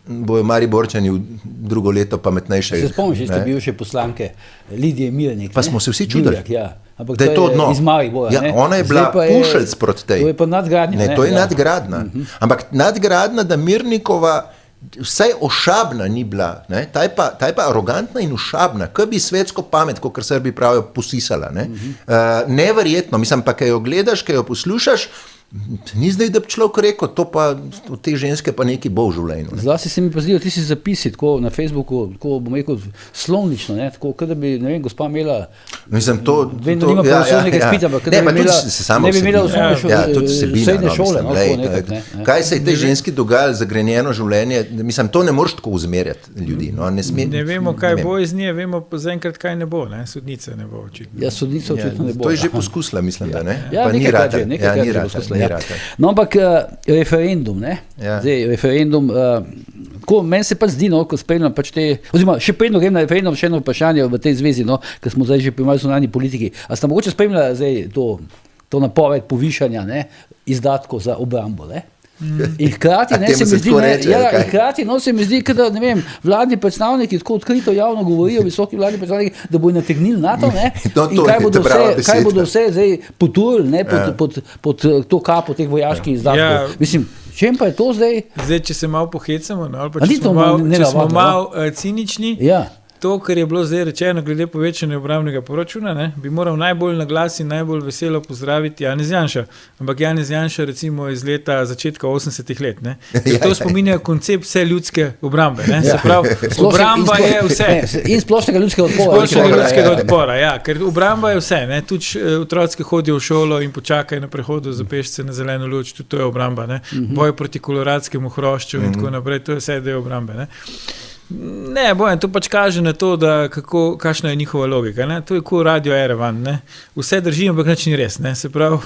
Speaker 2: bojo Mariborčani v drugo leto pametnejše.
Speaker 1: Se spomniš, ste bivše poslanke Lidije Mirnik.
Speaker 2: Pa smo se vsi čudili,
Speaker 1: da je to odnos. Iz Maribora.
Speaker 2: Ona je bila Pušelc proti tej.
Speaker 1: To je pa nadgradnja.
Speaker 2: To je nadgradnja. Ampak nadgradnja, da Mirnikova vsaj ošabna ni bila, ta je pa arogantna in ošabna, kaj bi svetsko pamet, kot Srbi pravijo, posisala. Neverjetno, mislim pa, kaj jo gledaš, kaj jo poslušaš, ni zdaj, da bi človek rekel, to pa od te ženske pa neki bo v življenju.
Speaker 1: Zlasti se mi pa zdijo, ti si zapisi tako na Facebooku, tako bom rekel slovnično, tako kada bi, ne vem, gospa imela vem, da nima pravosodnega spita, ampak kada ne bi imela srednje šole.
Speaker 2: Kaj se je tej ženski dogajalo zagrenjeno življenje, mislim, to ne moreš tako uzmerjati ljudi.
Speaker 3: Ne vemo, kaj bo iz nje, vemo pa zaenkrat, kaj ne bo, sodnica ne bo očitno.
Speaker 1: Ja, sodnica očitno ne bo.
Speaker 2: To je že poskusila, mislim, da ne.
Speaker 1: Ja, nekaj poskusila. No, ampak referendum, Zdaj, referendum, meni se pa zdi, ko spremljam pač te, oziroma še predno grem na referendum, še eno vprašanje v tej zvezi, ker smo zdaj že pri malo zunanji politiki. A sta mogoče spremljala zdaj to napoved povišanja izdatkov za obrambo, In hkrati,
Speaker 2: A temu se tako reče, ali kaj?
Speaker 1: hkrati, se mi zdi, da, ne vem, vladni predstavniki tako odkrito javno govorijo, visoki vladni predstavniki, da bodo nategnili NATO, ne? In kaj bodo vse zdaj poturili, ne, pod to kapo teh vojaških izdatkov. Mislim, čem pa je to zdaj?
Speaker 3: Zdaj, če se malo pohecamo, ali pa če smo malo cinični, to, kar je bilo zdaj rečeno glede povečanja obrambnega proračuna, ne, bi moral najbolj na glas in najbolj veselo pozdraviti Janez Janša. Ampak Janez Janša recimo iz leta začetka 80-ih let. Ne. To spominja koncept vse ljudske obrambe. Ne. Se pravi, obramba je vse.
Speaker 1: In splošnega ljudskega odpora.
Speaker 3: Splošnega ljudskega odpora, ja. Ker obramba je vse. Ne. Tudi otroci hodijo v šolo in počakajo na prehodu za pešce na zeleno luč, tudi to je obramba. Ne. Boj proti koloradskemu hrošču in tako naprej, to je vse del obrambe. Ne. Ne, Bojan, to pač kaže na to, da kakšna je njihova logika. Ne? To je kot Radio Erevan. Ne? Vse drži, ampak nič ni res. Ne? Se pravi,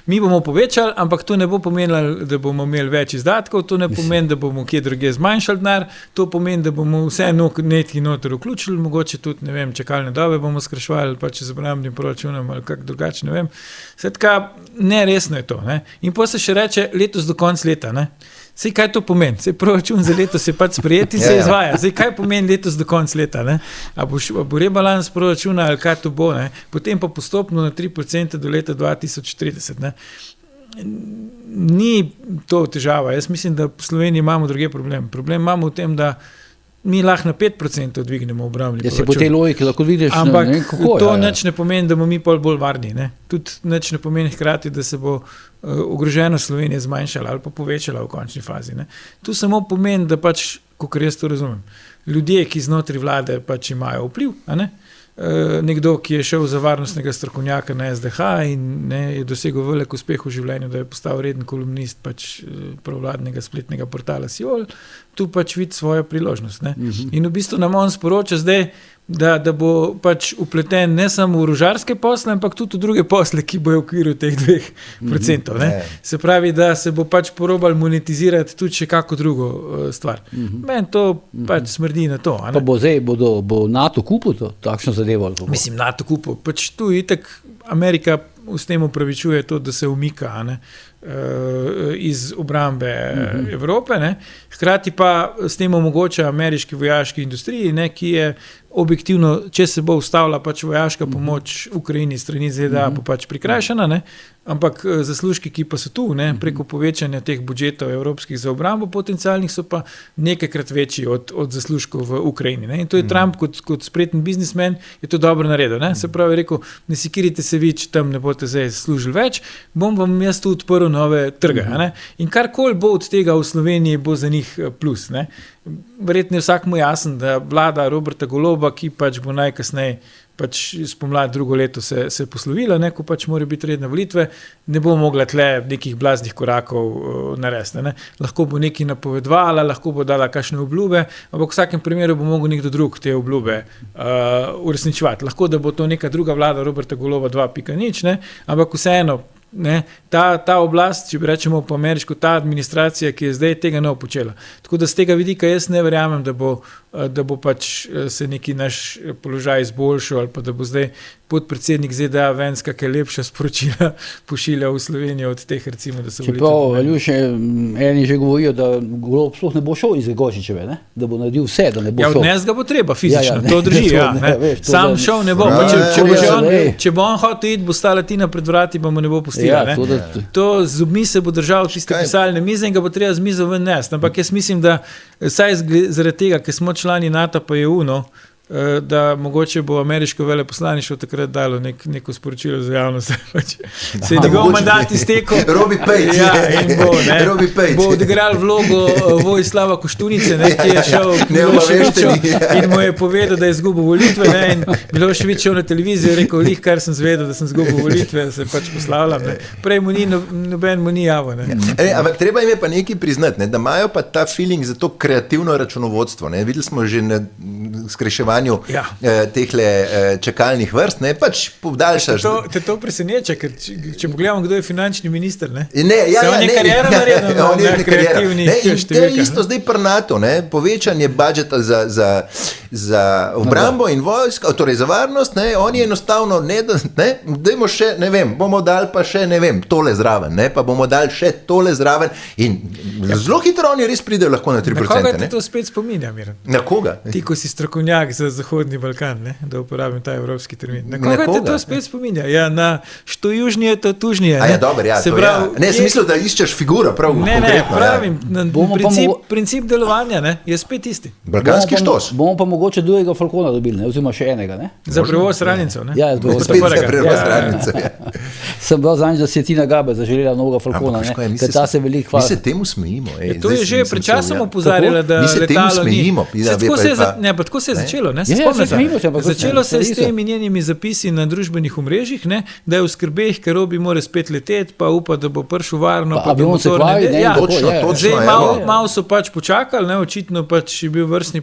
Speaker 3: mi bomo povečali, ampak to ne bo pomenilo, da bomo imeli več izdatkov, to ne pomeni, da bomo kje druge zmanjšali denar, to pomeni, da bomo vse nekaj noter vključili, mogoče tudi, ne vem, čakalne dobe bomo skrajševali, pa če z obrambnim proračunom ali kak drugače, ne vem. Skratka, neresno je to. Ne? In potem se še reče letos do konca leta. Ne? Sej, kaj to pomeni? Sej, proračun za letos je pač sprejet in se izvaja. Sej, kaj pomeni letos do konca leta? Ne? A bo rebalans proračuna ali kaj to bo? Ne? Potem pa postopno na 3% do leta 2030. Ne? Ni to težava. Jaz mislim, da v Sloveniji imamo druge probleme. Problem imamo v tem, da mi lahko na 5% dvignemo obrambni proračun.
Speaker 1: Ja, se po tej logiki lahko vidiš,
Speaker 3: ampak
Speaker 1: ne, kako
Speaker 3: to nič ne pomeni, da bomo mi bolj varni. Ne? Tudi nič ne pomeni hkrati, da se bo ogroženo Slovenije zmanjšala ali pa povečala v končni fazi. Ne? Tu samo pomeni, da pač, kakor jaz to razumem, ljudje, ki znotraj vlade pač imajo vpliv, a ne? Nekdo, ki je šel za varnostnega strokovnjaka na SDH in ne, je dosegel velik uspeh v življenju, da je postal reden kolumnist pač provladnega spletnega portala Siol, tu pač vidi svojo priložnost. Ne? In v bistvu nam on sporoča zdaj, da bo pač upleten ne samo v orožarske posle, ampak tudi v druge posle, ki bojo v okviru teh 2%. Ne? Se pravi, da se bo pač porobal monetizirati tudi še kako drugo stvar. Meni to pač smrdi na to. A ne?
Speaker 1: Pa bo zdaj, bo NATO kupil to, takšno zadevo?
Speaker 3: Mislim, NATO kupil. Pač tu itak Amerika s tem upravičuje to, da se umika, a ne? Iz obrambe Evrope, ne? Hkrati pa s tem omogoča ameriški vojaški industriji, ne, ki je objektivno, če se bo ustavila pač vojaška pomoč Ukrajini strani ZDA, bo pač prikrajšana, ne? Ampak zaslužki, ki pa so tu, ne, preko povečanja teh budžetov evropskih za obrambo potencialnih, so pa nekajkrat večji od zaslužkov v Ukrajini. Ne? In to je Trump kot spreten biznismen je to dobro naredil. Ne? Se pravi, rekel, ne sikirite se vi, če tam ne boste zdaj služili več, bom vam jaz tu odprl nove trge. Ne? In karkoli bo od tega v Sloveniji, bo za njih plus. Ne? Verjetno je vsakmu jasen, da vlada Roberta Goloba, ki pač bo najkasneje pač spomladi drugo leto se poslovila, ne, ko pač mora biti redne volitve, ne bo mogla tle nekih blaznih korakov narediti. Ne. Lahko bo nekaj napovedvala, lahko bo dala kakšne obljube, ampak v vsakem primeru bo mogel nekdo drug te obljube uresničevati. Lahko, da bo to neka druga vlada Roberta Goloba 2.0, ne, ampak vseeno, ne, ta oblast, če bi rečemo po ameriško, ta administracija, ki je zdaj tega ne počela. Tako da z tega vidika jaz ne verjamem, da bo pač se neki naš položaj izboljšal ali pa da bo zdaj podpredsednik ZDA ven kakšna lepša sporočila pošilja v Slovenijo od teh, recimo, da se volitev.
Speaker 1: Čeprav, Aljuše, eni že govorijo, da Golob sploh ne bo šel iz Gošičeve, ne? Da bo naredil vse, da ne bo šel.
Speaker 3: Ja, odnes ga bo treba fizično, to drži. Sam šel ne bo. Če bo on hotel iti, bo stala Tina pred vrati, pa mu ne bo pustila. To z zubmi se bo držal tiste pisalne mize in ga bo treba z mizo ven nesti. Ampak jaz mislim, da saj zaradi tega, ker smo člani NATO pa EU, da mogoče bo ameriško veleposlaništvo takrat dalo neko sporočilo za javnost. Se je njegov mandat iztekel.
Speaker 2: Robi Pejc.
Speaker 3: Ja, in bo odigral vlogo Vojislava Koštunice, ne, ki je šel Miloševiću in mu je povedal, da je izgubil volitve, ne, in Milošević šel na televizijo in rekel, kar sem zvedel, da sem izgubil volitve, se pač poslavljam. Ne. Prej noben mu ni javil.
Speaker 2: Ampak treba jim je pa nekaj priznati, ne, da imajo pa ta feeling za to kreativno računovodstvo. Ne. Videli smo že na skrajševanju skrajševanju tehle čakalnih vrst, ne, pač podaljšaš.
Speaker 3: Te to preseneča, ker če pogledamo, kdo je finančni minister, ne?
Speaker 2: On
Speaker 3: je karijera naredil na kreativnih
Speaker 2: številkah. To je isto zdaj pri NATO, ne, povečanje budžeta za obrambo in vojsko, torej za varnost, ne, oni enostavno dajmo še, ne vem, bomo dali pa še, ne vem, tole zraven, ne, pa bomo dali še tole zraven in zelo hitro oni res pridejo lahko na 3%.
Speaker 3: Na koga te to spet spominja, Miran?
Speaker 2: Na koga?
Speaker 3: Ti, ko si strokovnjak za Zahodni Balkan, ne, da uporabim ta evropski termin. Na koga te to spet spominja? Ja, na što južnije, to tužnije.
Speaker 2: A ja, dobro, ja, to prav, ja. Ne, sem mislil, da iščeš figuro, prav konkretno.
Speaker 3: Pravim, princip delovanja, ne, je spet isti.
Speaker 2: Balkanski štos.
Speaker 1: Bomo pa mogoče drugega Falcona dobili, ne, oziroma še enega, ne?
Speaker 3: Za prevoz ranjencev, ne?
Speaker 1: Ja,
Speaker 2: spet za prevoz ranjencev, ja.
Speaker 1: Sem bral zanj, da si je Tina Gabe zaželela novega Falcona, ne? Ker ta se veliko hvala.
Speaker 2: Mi se temu smejimo.
Speaker 3: To je že pred časom opozarjala, da letalo ni. Tako se je začelo, ne? Začelo se s temi njenimi zapisi na družbenih omrežjih, ne? Da je v skrbeh, ker Robi mora spet leteti, pa upa, da bo prišel varno, pa bo motor ne de. Ja,
Speaker 2: točno.
Speaker 3: Malo so pač počakali, ne? Očitno pač je bil vrstni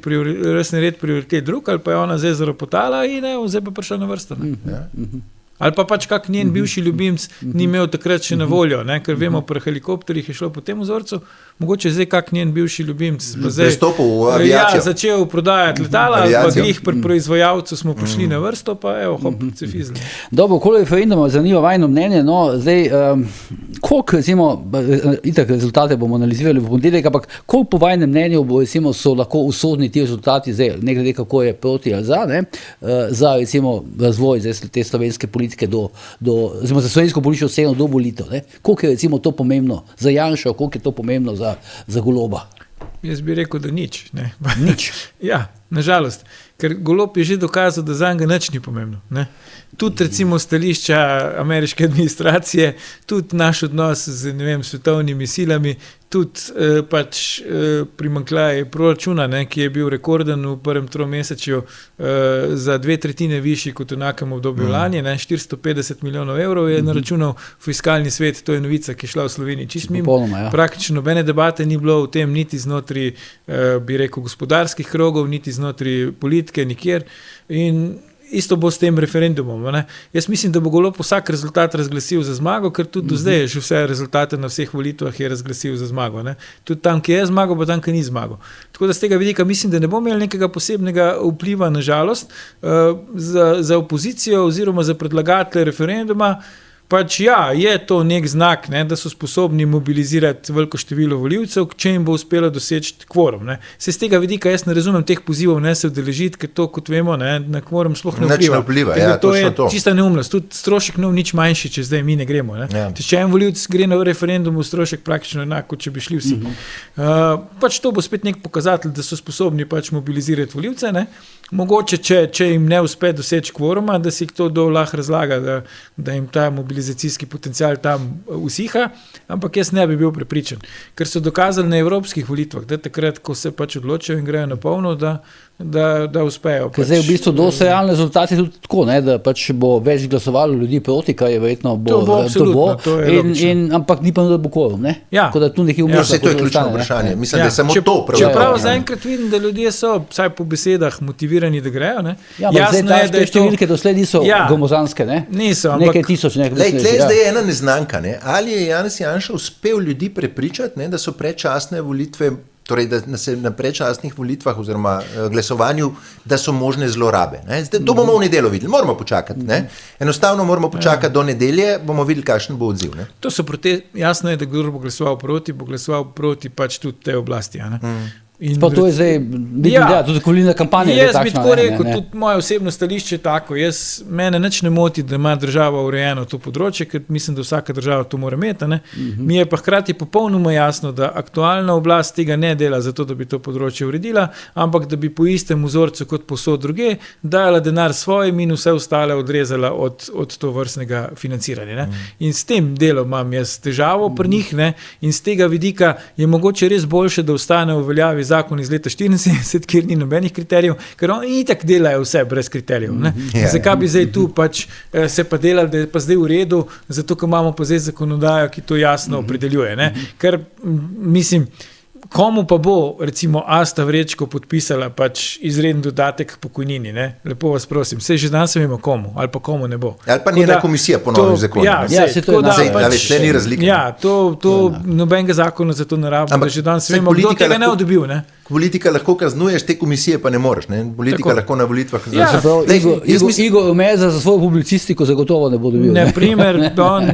Speaker 3: red prioritet drug, ali pa je ona zdaj zaropotala in zdaj pa prišla na vrsto. Ali pa pač kak njen bivši ljubimc ni imel takrat še na voljo, ne? Ker vemo, pri helikopterjih je šlo po tem vzorcu, mogoče zdaj kak njen bivši ljubimc
Speaker 2: prestopil v aviacijo.
Speaker 3: Začel prodajati letala, pa glih pri proizvajalcu smo prišli na vrsto, pa se fizli.
Speaker 1: Dobro, okoli referenduma zanima vajno mnenje, no, zdaj, koliko, recimo, itak rezultate bomo analizirali v ponedeljek, ampak koliko po vajnem mnenju recimo, so lahko usodni ti rezultati, zdaj, ne glede kako je proti ali za, ne, za recimo razvoj te slovenske politike recimo za slovensko politično sceno do volitev, ne, koliko je recimo to pomembno za Janšo, koliko je to pomembno za Goloba?
Speaker 3: Jaz bi rekel, da nič. Ne?
Speaker 1: Nič?
Speaker 3: Ja, nažalost. Ker Golob je že dokazal, da zanj ga nič ni pomembno. Ne? Tudi recimo stališča ameriške administracije, tudi naš odnos z, ne vem, svetovnimi silami, tudi primanjkljaj proračuna, ne, ki je bil rekorden v prvem tromesečju za 2/3 višji kot v enakem obdobju lani, ne, 450 milijonov evrov je naračunal Fiskalni svet, to je novica, ki je šla v Sloveniji čist mimo. Praktično nobene debate ni bilo v tem, niti znotraj, bi rekel, gospodarskih krogov, niti znotraj politike, nikjer. In isto bo s tem referendumom. Ne? Jaz mislim, da bo Golob vsak rezultat razglasil za zmago, ker tudi do zdaj je že vse rezultate na vseh volitvah je razglasil za zmago. Ne? Tudi tam, ki je zmago, pa tam, ki ni zmago. Tako da z tega vidika mislim, da ne bo imel nekega posebnega vpliva, nažalost, za opozicijo oziroma za predlagatelje referenduma. Pač ja, je to nek znak, ne, da so sposobni mobilizirati veliko število volivcev, če jim bo uspelo doseči kvorum. Se z tega vidika jaz ne razumem teh pozivov, ne se udeležiti, ker to, kot vemo, ne, na kvorum sploh ne vpliva.
Speaker 2: Ja,
Speaker 3: to je čista neumnost. Tudi strošek ne nič manjši, če zdaj mi ne gremo. Ne. Ja. Če en volivec gre na referendum, strošek praktično enako, če bi šli vsi. Pač to bo spet nek pokazatelj, da so sposobni pač mobilizirati volivce. Ne. Mogoče, če jim ne uspe doseči kvoruma, da si to lahko razlaga, da jim ta mobilizacijski potencial tam usiha, ampak jaz ne bi bil prepričan, ker so dokazali na evropskih volitvah, da takrat, ko se pač odločijo in grejo na polno, da uspejo.
Speaker 1: Pač. Zdaj v bistvu dosti realni rezultati tudi tako, ne, da pač bo več glasovalo ljudi proti, kar je verjetno
Speaker 3: to bo
Speaker 1: ampak ni pa da bo kvorum, ne?
Speaker 3: Ja.
Speaker 1: Tako da tu nekaj
Speaker 2: umrlo. To je ključno vprašanje. Mislim, da je samo to prav.
Speaker 3: Čeprav zaenkrat vidim, da ljudje so, vsaj po besedah, motivirani, da grejo, ne?
Speaker 1: Ja, zdaj te številke doslej niso gromozanske, ne?
Speaker 3: Niso, ampak
Speaker 1: nekaj tisoč,
Speaker 2: zdaj je ena neznanka, ne? Ali je Janez Janša uspel ljudi prepričati, ne, da so predčasne volitve, torej da se na predčasnih volitvah oziroma glasovanju, da so možne zlorabe. Zdaj, to bomo v nedeljo videli, moramo počakati. Ne? Enostavno moramo počakati do nedelje, bomo videli, kakšen bo odziv. Ne?
Speaker 3: To so jasno je, da kdo bo glasoval proti pač tudi te oblasti.
Speaker 1: Pa to je zdaj, tudi volilna kampanja.
Speaker 3: Jaz bi tako rekel, tudi moje osebno stališče je tako. Mene nič ne moti, da ima država urejeno to področje, ker mislim, da vsaka država to mora imeti. Mi je pa hkrati popolnoma jasno, da aktualna oblast tega ne dela zato, da bi to področje uredila, ampak da bi po istem vzorcu kot posod druge dajala denar svojim in vse ostale odrezala od to vrstnega financiranja. In s tem delom imam jaz težavo pri njih, in z tega vidika je mogoče res boljše, da ostane v veljavi zakon iz leta 74, kjer ni nobenih kriterijev, ker oni itak delajo vse brez kriterijev. Zakaj bi zdaj tu pač se pa delali, da je pa zdaj v redu, zato, ker imamo pa zdaj zakonodajo, ki to jasno opredeljuje. Ker, mislim, Komu pa bo, recimo, Asta Vrečko podpisala pač izreden dodatek k pokojnini, ne? Lepo vas prosim, saj že danes vemo komu, ali pa komu ne bo.
Speaker 2: Ali pa njena komisija po novem zakonu.
Speaker 3: Ja,
Speaker 2: ni razlike.
Speaker 3: Ja, to nobenega zakona za to ne rabimo, da že danes vemo, kdo tega ne dobil, ne?
Speaker 2: Politika lahko kaznuješ, te komisije pa ne moreš, ne? Politika
Speaker 3: tako
Speaker 2: lahko na volitvah
Speaker 1: Igor Meza za svojo publicistiko zagotovo ne bo dobil.
Speaker 3: Na primer, on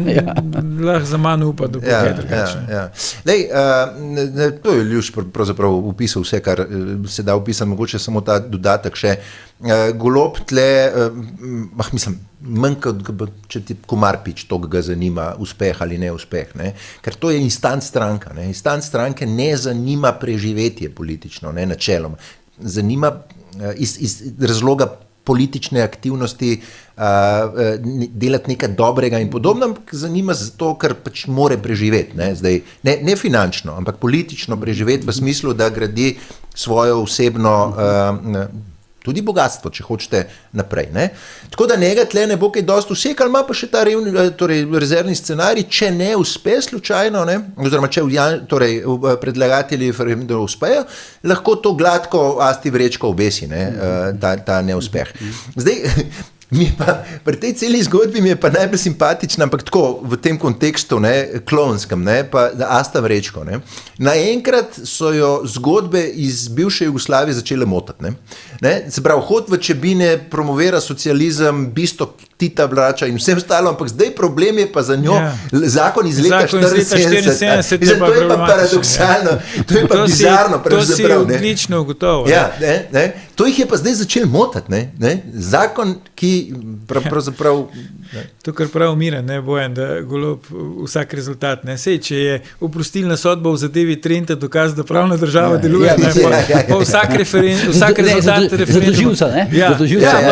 Speaker 3: lahko za manj upa, da bo kaj drugače.
Speaker 2: To je Ljuš pravzaprav upisal vse, kar se da upisati, mogoče samo ta dodatek še. Golob tle, mislim, manj kot če ti Komarpič toliko ga zanima uspeh ali neuspeh, ne? Ker to je instant stranka, ne? Instant stranke ne zanima preživetje politično, ne, načeloma. Zanima iz razloga politične aktivnosti delati nekaj dobrega in podobno, zanima zato, ker pač more preživeti, ne? Zdaj, ne finančno, ampak politično preživeti v smislu, da gradi svojo osebno tudi bogatstvo, če hočete naprej. Ne? Tako da njega tle ne bo kaj dosti usekal, ima pa še ta rezervni scenarij, če ne uspe slučajno, ne? Oziroma če predlagatelji referenduma uspejo, lahko to gladko Asti Vrečko obesi, ne? Ta neuspeh. Zdaj, pri tej celi zgodbi mi je pa najbolj simpatična, ampak tako v tem kontekstu, ne, klonskem, ne, pa Asta Vrečko. Ne. Naenkrat so jo zgodbe iz bivše Jugoslavije začele motati. Ne. Se pravi, hod v Čebine promovira socializem, bistvo Tita vrača in vse ostalo, ampak zdaj problem je pa za njo zakon iz leta 1974. To je pa paradoksalno, to je pa bizarno.
Speaker 3: To si odlično ugotovo.
Speaker 2: To jih je pa zdaj začel motati. Ne. Zakon, ki pravzaprav...
Speaker 3: To, kar prav Miran, ne, Bojan, da Golob vsak rezultat, ne, sej, če je oprostilna sodba v zadevi Trenta dokaz, da pravna država deluje, pa vsak rezultat referenduma.
Speaker 1: Za doživca, ne?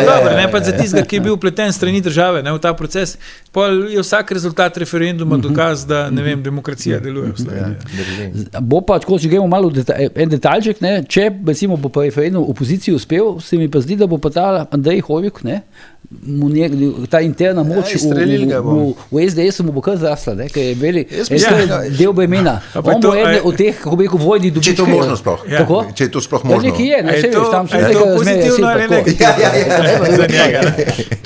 Speaker 3: Dobro, ne, pa za tistega, ki je bil pleten strani države, ne, v ta proces, pa je vsak rezultat referenduma dokaz, da, ne vem, demokracija deluje v Sloveniji.
Speaker 1: Bo pa, tako, če gremo malo en detaljček, ne, če, recimo, bo pa referendum opoziciji uspel, se mi pa zdi, da bo pa ta Andrej Hoivik, ne, ta interna moč v SDS mu bo kar zrasla, ker je del bremena. On bo eden od teh, kako bi rekel, vojni dobičkov.
Speaker 2: Če je to možno sploh. Če je to sploh možno.
Speaker 1: Je
Speaker 3: to pozitivno ali negativno?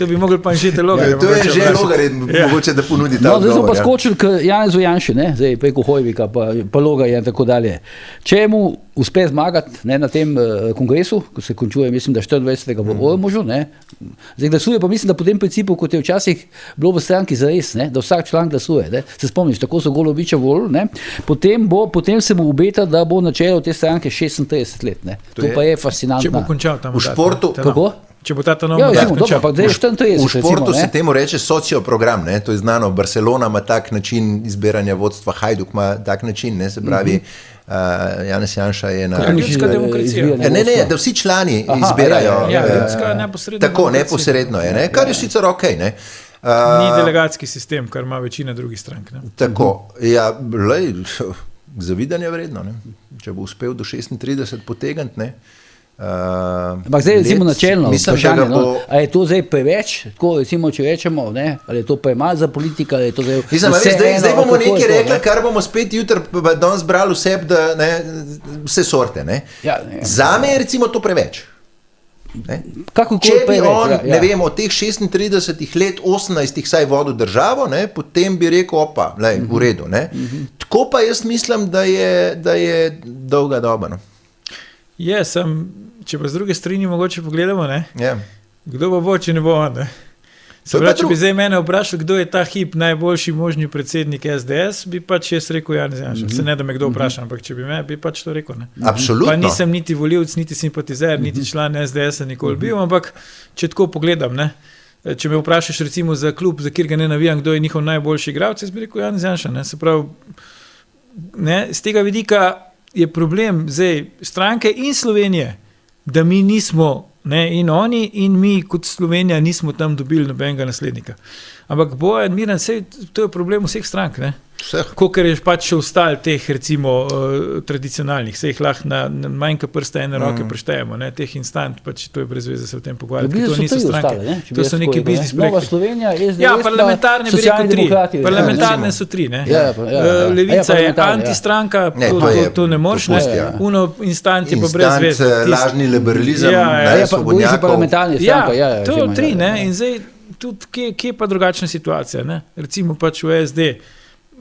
Speaker 3: To bi mogli pa že te Logar.
Speaker 2: To je že Logar, mogoče da ponudi ta odgovor.
Speaker 1: Zdaj smo pa skočili k Janezu Janši, zdaj preko Hoivika pa Logarja in tako dalje. Če mu uspe zmagati na tem kongresu, ko se končuje, mislim, da 24. v Ormožu, zdaj glasuje pa mislim, da po tem principu, kot je včasih bilo v stranki zares, da vsak član glasuje. Ne? Se spomniš, tako so Golobiča volili. Potem se mu obeta, da bo na čelu te stranke 36 let. Ne? To pa je fascinantno.
Speaker 3: Če bo končal tam.
Speaker 2: V športu,
Speaker 1: kako?
Speaker 3: Če bo ta mandat končal.
Speaker 2: V športu se temu reče socioprogram, ne? To je znano. Barcelona ima tak način izbiranja vodstva, Hajduk ima tak način, ne? Se pravi, Janez Janša je na...
Speaker 3: Ljudska demokracija.
Speaker 2: Ne, da vsi člani izbirajo.
Speaker 3: Ljudska neposredno.
Speaker 2: Tako, neposredno je, ne? Kar je sicer okej, ne?
Speaker 3: Ni delegatski sistem, kar ima večina drugih strank. Ne?
Speaker 2: Tako, zavidanje vredno, ne? Če bo uspel do 36 potegniti, ne?
Speaker 1: Ampak zdaj recimo načelno vprašanje, a je to zdaj preveč, tako recimo, če rečemo, ali je to premalo za politika, ali je to
Speaker 2: zdaj bomo nekaj rekli, kar bomo spet jutri danes brali vse, da vse sorte. Zame je recimo to preveč. Če bi on, ne vem, od teh 36 let, 18 saj vodil državo, potem bi rekel, v redu. Tako pa jaz mislim, da je dolga doba.
Speaker 3: Če pa z druge strani mogoče pogledamo, kdo bo, če ne bo on. Če bi zdaj mene vprašal, kdo je ta hip najboljši možni predsednik SDS, bi pač jaz rekel Janez Janša. Se ne da me kdo vpraša, ampak če bi me, bi pač to rekel.
Speaker 2: Absolutno.
Speaker 3: Pa nisem niti volivc, niti simpatizer, niti član SDS-a nikoli bil, ampak če tako pogledam, če me vprašaš recimo za klub, za kjer ga ne navijam, kdo je njihov najboljši igralec, jaz bi rekel Janez Janša. Se pravi, z tega vidika je problem zdaj stranke in Slovenije, da mi nismo, in oni in mi kot Slovenija nismo tam dobili nobenega naslednika. Ampak Bojan, Miran, to je problem vseh strank. Kolikor je pač še ostalo teh, recimo, tradicionalnih, se jih lahko na manj kot prste ene roke preštejemo, ne, teh instant, pač to je brez veze se v tem pogovarjati, to niso stranke, to so neki biznis projekti.
Speaker 1: Nova Slovenija, SDS,
Speaker 3: ja, parlamentarne bi rekel 3, parlamentarne so 3, ne. Levica je antistranka, to ne moreš, ne, uno instant je pa brez veze.
Speaker 2: Lažni liberalizem,
Speaker 1: svobodnjakov.
Speaker 3: To 3, ne, in zdaj tudi, kje pa drugačna situacija, ne, recimo pač v SD,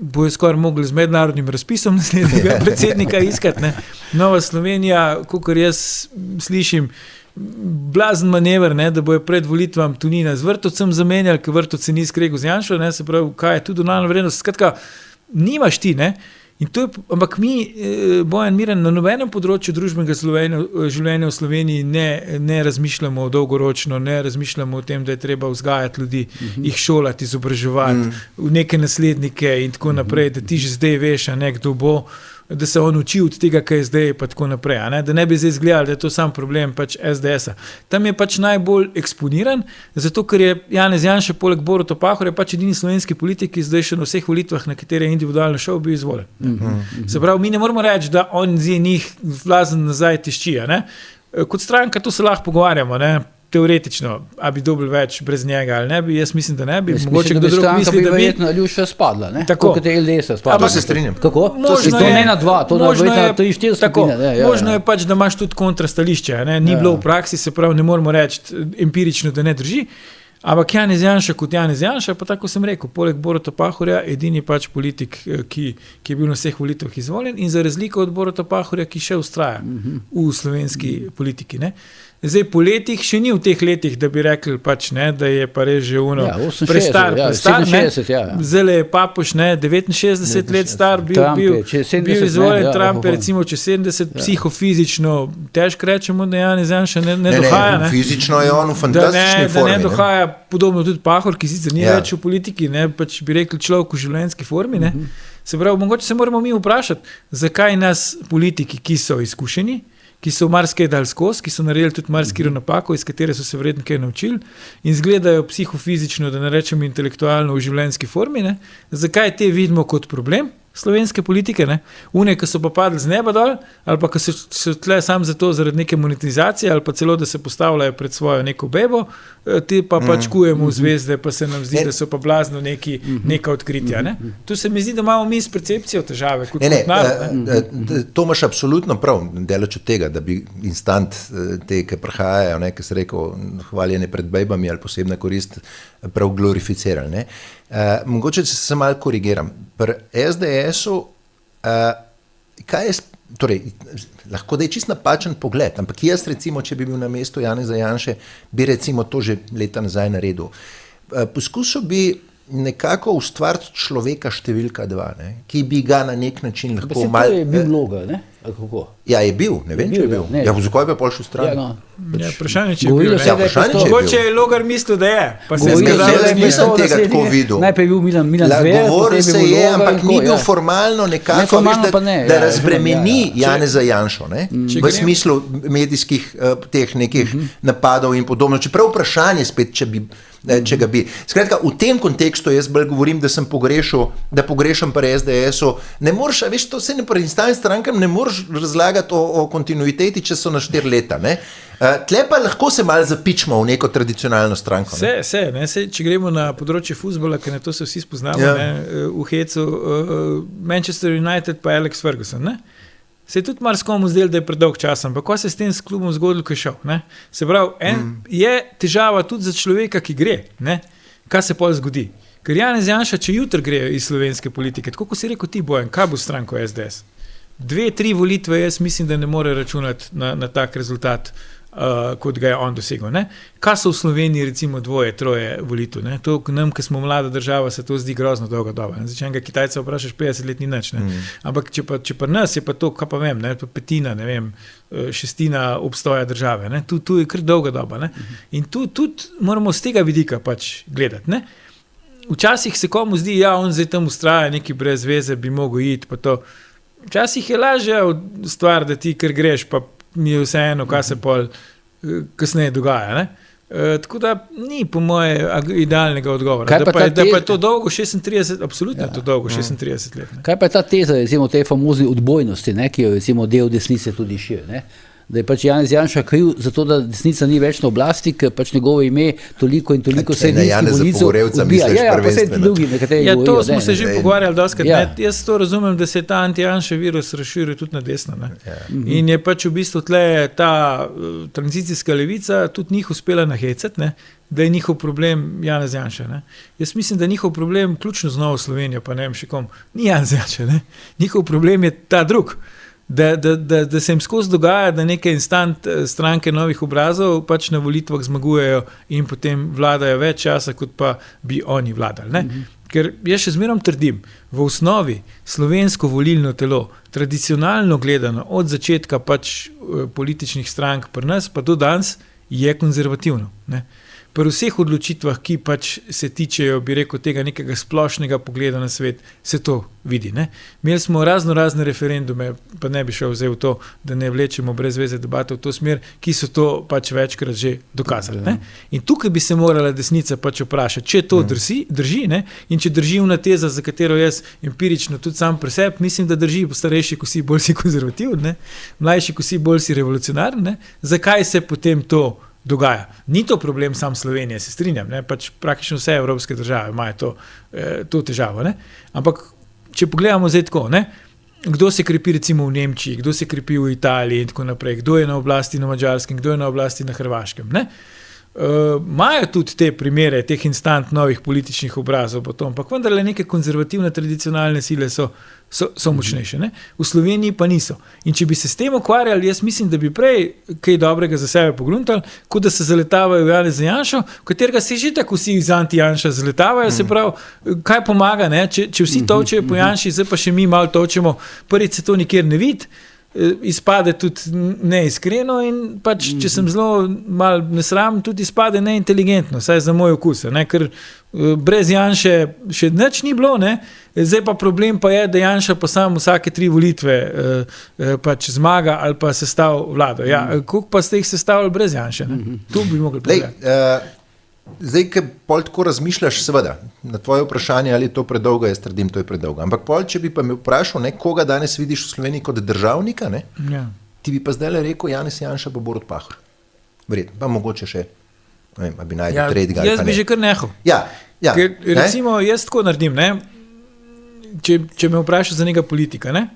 Speaker 3: bojo skoraj mogli z mednarodnim razpisom naslednjega predsednika iskati, ne. Nova Slovenija, kakor jaz slišim, blazen manever, ne, da bojo pred volitvam Tonina z Vrtovcem zamenjali, ker Vrtovce ni skregal z Janšo, ne, se pravi, kaj je tudi dodana vrednost, skratka, nimaš ti, ne. In to je, ampak mi, Bojan Miran, na nobenem področju družbenega življenja v Sloveniji ne razmišljamo dolgoročno, ne razmišljamo o tem, da je treba vzgajati ljudi, jih šolati, izobraževati, neke naslednike in tako naprej, da ti že zdaj veš, a ne, kdo bo, da se on uči od tega, kaj je zdaj, pa tako naprej, a ne, da ne bi zdaj izgledali, da je to sam problem pač SDS-a. Tam je pač najbolj eksponiran, zato ker je Janez Janša poleg Boruta Pahorja pač edini slovenski politik, ki zdaj še na vseh volitvah, na katere je individualno šel, bil izvoljen. Se pravi, mi ne moramo reči, da on z njih vlazen nazaj tišči, a ne. Kot stranka to se lahko pogovarjamo, ne, teoretično, a bi dobil več brez njega ali ne bi, jaz mislim, da ne bi.
Speaker 1: Mogoče kdo drug misli, da bi verjetno Ljuša spadla, ne? Tako. Kot je LDS spadla.
Speaker 2: To se strinjam.
Speaker 1: Kako? To ne na 2, to na 3-4 skupine.
Speaker 3: Možno je pač, da imaš tudi kontrastališče, ne? Ni bilo v praksi, se pravi, ne moramo reči empirično, da ne drži, ampak Janez Janša kot Janez Janša, pa tako sem rekel, poleg Boruta Pahorja, edini pač politik, ki je bil na vseh volitvah izvoljen in za razliko od Boruta Pahorja, ki še ustraja v slovenski politiki, ne? Zdaj, po letih, še ni v teh letih, da bi rekli pač, ne, da je pa res že uno prestar, 67, zdaj je Papoš, ne, 69 let star, bil izvoljen, Trump je recimo čez 70, psihofizično, težko rečemo, da Janez Janša ne dohaja. Ne,
Speaker 2: fizično je on v fantastični formi.
Speaker 3: Da ne dohaja, podobno tudi Pahor, ki sicer ni več v politiki, ne, pač bi rekli človek v življenjski formi, ne. Se pravi, mogoče se moramo mi vprašati, zakaj nas politiki, ki so izkušeni, ki so marsikaj dali skozi, ki so naredili tudi marsikaj napako, iz katere so se verjetno kaj naučili in izgledajo psihofizično, da ne rečem intelektualno v življenjski formi, ne? Zakaj te vidimo kot problem slovenske politike, ne? Une, ki so pa padli z neba dol, ali pa ki so tle sam zato zaradi neke monetizacije, ali pa celo, da se postavljajo pred svojo neko bebo, te pa pač kujemo v zvezde, pa se nam zdi, da so pa blazno neka odkritja, ne? Tu se mi zdi, da imamo mi s percepcijo težave, kot narod.
Speaker 2: To imaš absolutno prav, delač od tega, da bi instant te, ki prihajajo, ne, ki se rekel, hvaljene pred bejbami ali posebna korist, prav glorificirali, ne. Mogoče se malo korigiram. Pri SDS-u, kaj je, torej, lahko da je čist napačen pogled, ampak jaz recimo, če bi bil na mestu Janeza Janše, bi recimo to že leta nazaj naredil. Poskusil bi nekako ustvariti človeka številka 2, ne, ki bi ga na nek način lahko malo...
Speaker 1: To je bil Logar, ne? Kako?
Speaker 2: Ja, je bil, ne vem, če je bil. Ja, zakaj bi pol šel stran?
Speaker 3: Vprašanje, če je bil. Mogoče je Logar mislil, da je.
Speaker 2: Nisem tega tako videl.
Speaker 1: Najprej je bil Milan Zver,
Speaker 2: govoril se je, ampak ni bil formalno nekako, da razbremeni Janeza Janšo, ne? V smislu medijskih teh nekih napadov in podobno. Čeprav vprašanje spet, če ga bi. Skratka, v tem kontekstu jaz bolj govorim, da sem pogrešam pri SDS-u. Ne moreš, veš, to se ne pri instalnim strankam ne moreš razlagati o kontinuiteti, če so na 4 leta, ne. Tle pa lahko se malo zapičimo v neko tradicionalno stranko.
Speaker 3: Če gremo na področje fuzbola, ker na to se vsi spoznamo, v hecu Manchester United pa Alex Ferguson, ne. Se je tudi marsikomu zdel, da je predolg čas, ampak ko se s tem s klubom zgodilo, ko je šel, ne? Se pravi, je težava tudi za človeka, ki gre, ne? Kaj se pol zgodi? Ker Janez Janša, če jutri gre iz slovenske politike, tako kot si rekel ti, Bojan, kaj bo stranko SDS? 2-3 volitve, jaz mislim, da ne more računati na tak rezultat, kot ga je on dosegel, ne? Kaj so v Sloveniji recimo 2-3 volitev, ne? To nam, ki smo mlada država, se to zdi grozno dolga doba. Zdaj, če enega Kitajca vprašaš, 50 let ni nič, ne? Ampak če pa nas je pa to, kaj pa vem, ne? Petina, ne vem, 1/6 obstoja države, ne? Tu je kar dolga doba, ne? In tu tudi moramo z tega vidika pač gledati, ne? Včasih se komu zdi, ja, on zdaj tam ustraja, neki brez veze bi mogel iti, pa to. Včasih je lažja stvar, da ti kar greš, pa mi je vseeno, kaj se pol kasneje dogaja, ne? Tako da ni po moje idealnega odgovora.
Speaker 1: Kaj pa
Speaker 3: Da pa je to dolgo 36, absolutno je to dolgo 36 let. Ne?
Speaker 1: Kaj pa je ta teza, recimo, te famozni odbojnosti, ne, ki jo recimo del desnice tudi širi, ne? Da je pač Janez Janša kriv za to, da desnica ni več na oblasti, ker pač njegovo ime toliko in toliko sredinskih volivcev odbija. Pa se drugi nekateri govorijo.
Speaker 3: To smo se že pogovarjali doskrat. Jaz to razumem, da se je ta anti-Janša virus razširil tudi na desno. Ne? In je pač v bistvu tle ta tranzicijska levica tudi njih uspela nahecati, ne? Da je njihov problem Janez Janša. Ne? Jaz mislim, da je njihov problem ključno z Novo Slovenijo, pa ne vem še kom, ni Janez Janša. Ne? Njihov problem je ta drug. Da se jim skozi dogaja, da neke instant stranke novih obrazov pač na volitvah zmagujejo in potem vladajo več časa, kot pa bi oni vladali. Ne? Ker jaz še zmerom trdim, v osnovi slovensko volilno telo, tradicionalno gledano, od začetka pač političnih strank pri nas, pa do danes, je konzervativno. Ne? Pri vseh odločitvah, ki pač se tičejo, bi rekel, tega nekega splošnega pogleda na svet, se to vidi. Ne? Imeli smo razne referendume, pa ne bi šel zdaj v to, da ne vlečemo brez veze debate v to smer, ki so to pač večkrat že dokazali. Ne? In tukaj bi se morala desnica pač vprašati, če to drži, ne? In če drži una teza, za katero jaz empirično tudi sam pri sebi, mislim, da drži, starejši, ko si bolj si konzervativni, mlajši, ko si bolj si revolucionarni, zakaj se potem to dogaja. Ni to problem sam Slovenije, se strinjam, ne? Pač praktično vse evropske države imajo to težavo. Ne? Ampak, če pogledamo zdaj tako, ne? Kdo se krepi recimo v Nemčiji, kdo se krepi v Italiji in tako naprej, kdo je na oblasti na Madžarskem, kdo je na oblasti na Hrvaškem, ne? Imajo tudi te primere, teh instant novih političnih obrazov, ampak vendarle neke konzervativne, tradicionalne sile so močnejše. Ne? V Sloveniji pa niso. In če bi se s tem ukvarjali, jaz mislim, da bi prej kaj dobrega za sebe pogruntali, kot da se zaletavajo v Janeza Janšo, v katerega se že tako vsi iz anti-Janša zaletavajo, se pravi, kaj pomaga, ne? Če vsi točejo po Janši, zdaj pa še mi malo točemo, prvič se to nikjer ne vidi, izpade tudi neiskreno in pač, če sem zelo mal nesram, tudi izpade neinteligentno, saj za moj okus, ne? Ker brez Janše še nič ni bilo, ne? Zdaj pa problem pa je, da Janša pa sam vsake 3 volitve pač zmaga ali pa sestav vlado. Ja, koliko pa ste jih sestavili brez Janše? Ne? Tu bi mogli pogledati.
Speaker 2: Zdaj, ki pol tako razmišljaš, seveda, na tvoje vprašanje, ali je to predolgo, jaz trdim, to je predolgo. Ampak pol, če bi pa me vprašal, ne, koga danes vidiš v Sloveniji kot državnika, ne, ti bi pa zdaj rekel Janez Janša pa Borut Pahor. Verjetno, pa mogoče še, ne vem, bi najdel tretjega.
Speaker 3: Jaz bi že kar nehal.
Speaker 2: Ja,
Speaker 3: ker, recimo, jaz tako naredim, ne, če me vprašaš za nekega politika, ne,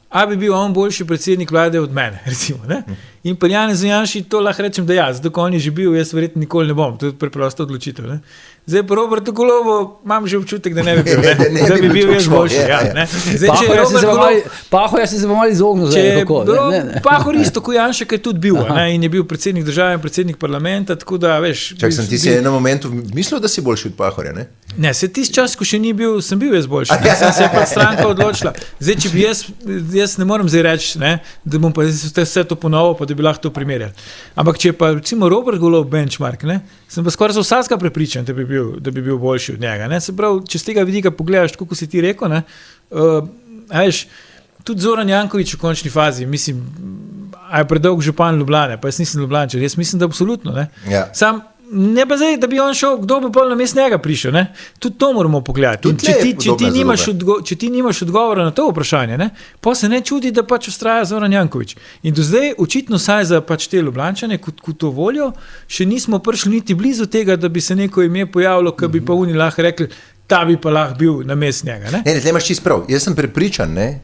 Speaker 3: a bi bil on boljši predsednik vlade od mene, recimo, ne? In pri Janezu Janši to lahko rečem, da jaz, zato ko on je že bil, jaz verjetno nikoli ne bom, to je preprosto odločitev, ne? Zdaj pa Robertu Golobu imam že občutek, da ne bi bil, ne? Da bi bil jaz boljši,
Speaker 1: Pahor, jaz se se malo izognil zdaj.
Speaker 3: Pahor isto, ko Janša, ki je tudi bil, ne? In je bil predsednik države in predsednik parlamenta, tako da, veš...
Speaker 2: Čak sem ti si v enem momentu mislil, da si boljši od Pahorja, ne?
Speaker 3: Ne, se tisti čas, ko še ni bil, sem bil jaz boljši, sem se pa stranka odločila. Zdaj, če bi jaz ne morem zdaj reči, ne, da bom pa vse to ponovil, pa da bi lahko to primerjali. Ampak če pa recimo Robert Golob benchmark, ne, sem pa skoraj za vsakega prepričan, da bi bil boljši od njega. Ne. Se pravi, če z tega vidika pogledaš, tako kot si ti rekel, ne, veš, tudi Zoran Janković v končni fazi, mislim, a je predolg župan Ljubljane, pa jaz nisem Ljubljančan, jaz mislim, da absolutno. Ne.
Speaker 2: Ja.
Speaker 3: Sam ne pa zdaj, da bi on šel, kdo bi pol na mest njega prišel, ne? Tudi to moramo pogledati. Če ti nimaš odgovora na to vprašanje, ne? Pa se ne čudi, da pač ustraja Zoran Janković. In do zdaj, očitno saj za pač te Ljubljančane, kot to voljo, še nismo prišli niti blizu tega, da bi se neko ime pojavilo, ki bi pa oni lahko rekli, ta bi pa lahko bil na mest njega. Ne,
Speaker 2: tle imaš čisto prav. Jaz sem prepričan, ne?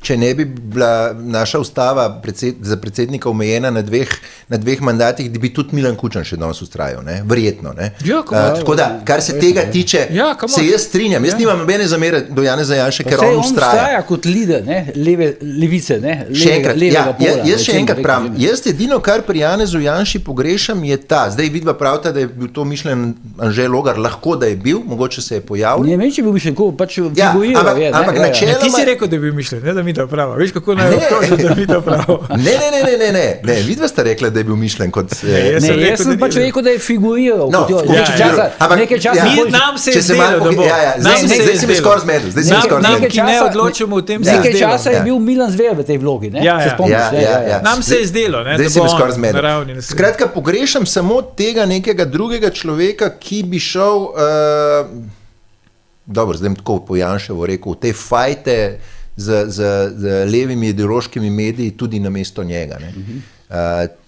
Speaker 2: Če ne bi bila naša ustava za predsednika omejena na dveh mandatih, da bi tudi Milan Kučan še danes ustrajal, ne? Verjetno. Ne?
Speaker 3: Ja,
Speaker 2: tako da, kar se tega tiče, se jaz strinjam. Jaz nimam nobene zamere do Janeza Janše, ker on ustraja.
Speaker 1: On ustraja kot lider, ne? Levice, ne?
Speaker 2: Jaz še enkrat pravim, jaz edino, kar pri Janezu Janši pogrešam, je ta. Zdaj vidva pravita, da je bil to mišljen Anže Logar, lahko da je bil, mogoče se je pojavil.
Speaker 1: Ne vem, če bi bil mišljen, pač figuriral.
Speaker 2: Ampak načeloma...
Speaker 3: Ti si rekel, da bi bil mišljen, ne? Da mi Vida prava. Veš, kako naj obtožim, da Vida prava.
Speaker 2: Ne, vidva sta rekla, da je bil mišljen kot...
Speaker 1: Jaz sem pač rekel, da je figuriral.
Speaker 2: No,
Speaker 1: Nekaj časa...
Speaker 3: Nam se je zdelo, da bo.
Speaker 2: Zdaj si mi skoraj zmedel.
Speaker 3: Nam, ki ne odločimo o tem, se je zdelo.
Speaker 1: Nekaj časa je bil Milan Zver v tej vlogi, ne?
Speaker 3: Nam se je zdelo, ne,
Speaker 2: zdaj
Speaker 3: da
Speaker 2: si
Speaker 3: bo
Speaker 2: mi skoraj
Speaker 3: on
Speaker 2: zmedel.
Speaker 3: naravni.
Speaker 2: Skratka, pogrešam samo tega nekega drugega človeka, ki bi šel, dobro, zdaj tako po Janševo rekel, v te fajte z levimi ideološkimi mediji tudi namesto njega. Ne?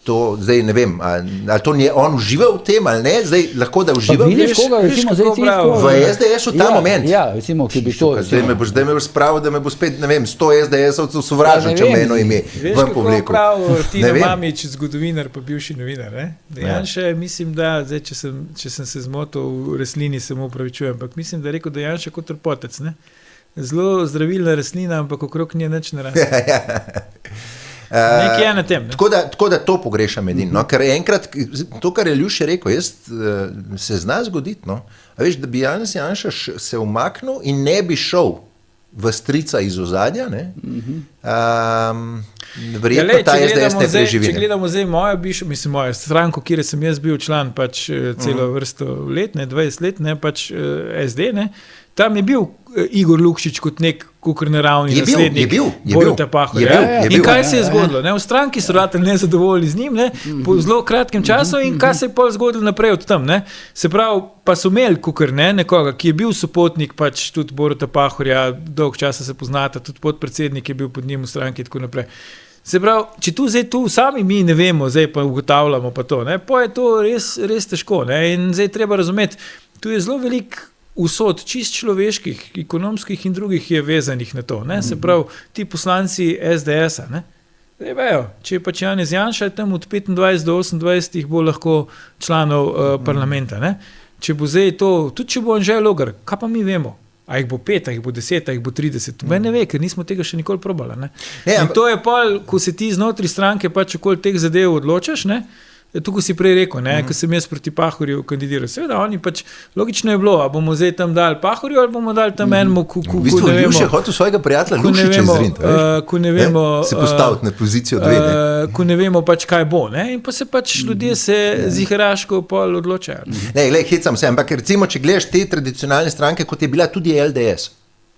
Speaker 2: To zdaj ne vem, ali to je on užival v tem ali ne, zdaj lahko da uživa.
Speaker 1: Pa vidiš koga, recimo, zdaj ti
Speaker 2: v SDS-u ta moment.
Speaker 1: Ja, recimo, ki bi to...
Speaker 2: Zdaj me boš spravil, da me bo spet, ne vem, 100 SDS-ovcev sovražno, če me eno ime ven povlekel.
Speaker 3: Veš, kako prav Tina Mamić, zgodovinar pa bivši novinar, ne? Janša, mislim, da, zdaj, če sem se zmotil v rastlini, se mu opravičujem, ampak mislim, da je rekel, da Janša kot trpotec, ne? Zelo zdravilna rastlina, ampak okrog nje nič ne raste. Nekaj je na tem. Ne?
Speaker 2: Tako da to pogrešam edino. No? Ker enkrat, to, kar je Ljuš rekel, se zna zgoditi, no? A veš, da bi Janez Janša se umaknil in ne bi šel v strica iz ozadja, ne? Verjetno ta SDS ne preživi.
Speaker 3: Če gledamo zdaj mojo stranko, kjer sem jaz bil član pač celo vrsto let, ne, 20 let, ne, pač SD, ne, tam je bil Igor Lukšič kot nek kukor naravni naslednik Boruta Pahorja. In kaj se je zgodilo? Ne? V stranki so ratali nezadovoljni z njim, ne? Po zelo kratkem času in kaj se je pol zgodilo naprej od tam. Ne? Se pravi, pa so imeli kukor nekoga, ki je bil sopotnik pač tudi Boruta Pahorja, dolg časa se poznata, tudi podpredsednik je bil pod njim v stranki in tako naprej. Se pravi, če tu sami mi ne vemo, zdaj pa ugotavljamo pa to, ne? Pa je to res težko. Ne? In zdaj treba razumeti, tu je zelo velik usod čist človeških, ekonomskih in drugih je vezanih na to. Ne? Se pravi, ti poslanci SDS-a, ne? Zdaj vejo, če je pač Janez Janša, tam od 25 do 28 jih bo lahko članov parlamenta. Ne? Če bo zdaj to, tudi če bo Anže Logar, kaj pa mi vemo? A jih bo 5, a jih bo 10, a jih bo 30. Mene ne ve, ker nismo tega še nikoli probali. Ne? In to je pol, ko se ti znotraj stranke pač okoli teh zadev odločaš, ne? Tukaj si prej rekel, ko sem jaz proti Pahorju kandidiral. Seveda, oni pač, logično je bilo, a bomo zdaj tam dali Pahorju ali bomo dali tam enemu,
Speaker 2: v bistvu Ljuš je hotel svojega prijatelja Lukšiča zriniti,
Speaker 3: ko ne vemo,
Speaker 2: se postaviti na pozicijo 2.
Speaker 3: Ko ne vemo pač, kaj bo. Ne? In pa se pač ljudje se ziharaško pol odločajo.
Speaker 2: Hecam se, ampak recimo, če gledaš te tradicionalne stranke, kot je bila tudi LDS,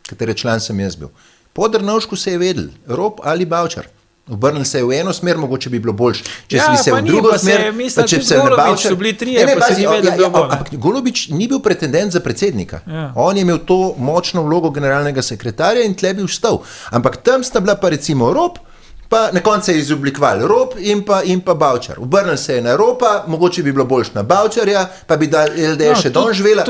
Speaker 2: katere član sem jaz bil, po Drnovšku se je vedel, Rop ali Bavčar. Obrnil se je v eno smer, mogoče bi bilo boljše. Če si se v drugo smer, pa če se ne Bavčar...
Speaker 3: so bili 3, pa se ni vedel, da bo.
Speaker 2: Ampak Golobič ni bil pretendent za predsednika. On je imel to močno vlogo generalnega sekretarja in tle bi vstal. Ampak tam sta bila pa recimo Rop, pa na koncu je izoblikoval Rop in pa Bavčar. Obrnil se je na Ropa, mogoče bi bilo boljše na Bavčarja, pa bi da LDS še donživela.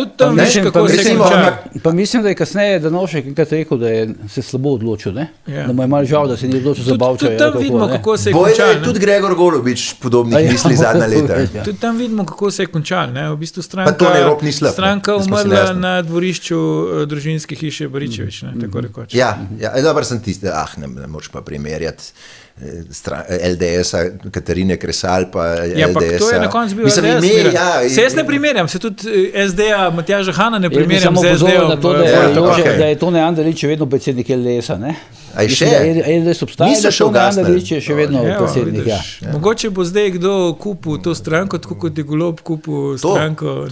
Speaker 1: Pa mislim, da je kasneje Drnovšek enkrat rekel, da je se slabo odločil, ne? Da mu je malo žal, da se ni odločil za Bavčarja.
Speaker 3: Tudi tam vidimo, kako se je končal.
Speaker 2: Bojda je tudi Gregor Golobič podobnih misli zadnja leta.
Speaker 3: Tudi tam vidimo, kako se je končal. V bistvu stranka umrla na dvorišču družinske hiše Baričevič, tako rekoč.
Speaker 2: Ja, dobro sem tisti, ne moraš pa primerjati LDS-a, Katarine Kresal pa LDS-a.
Speaker 3: Ja, pa to je na koncu bil LDS. Se jaz ne primerjam, se tudi SD-a Matjaža Hana ne primerjam z SD-om.
Speaker 1: Da je Tone Andelić še vedno predsednik LDS-a, ne?
Speaker 2: A je še?
Speaker 1: LDS obstaja, da Tone Andelić je še vedno predsednik.
Speaker 3: Mogoče bo zdaj kdo kupil to stranko, tako kot je Golob kupil stranko,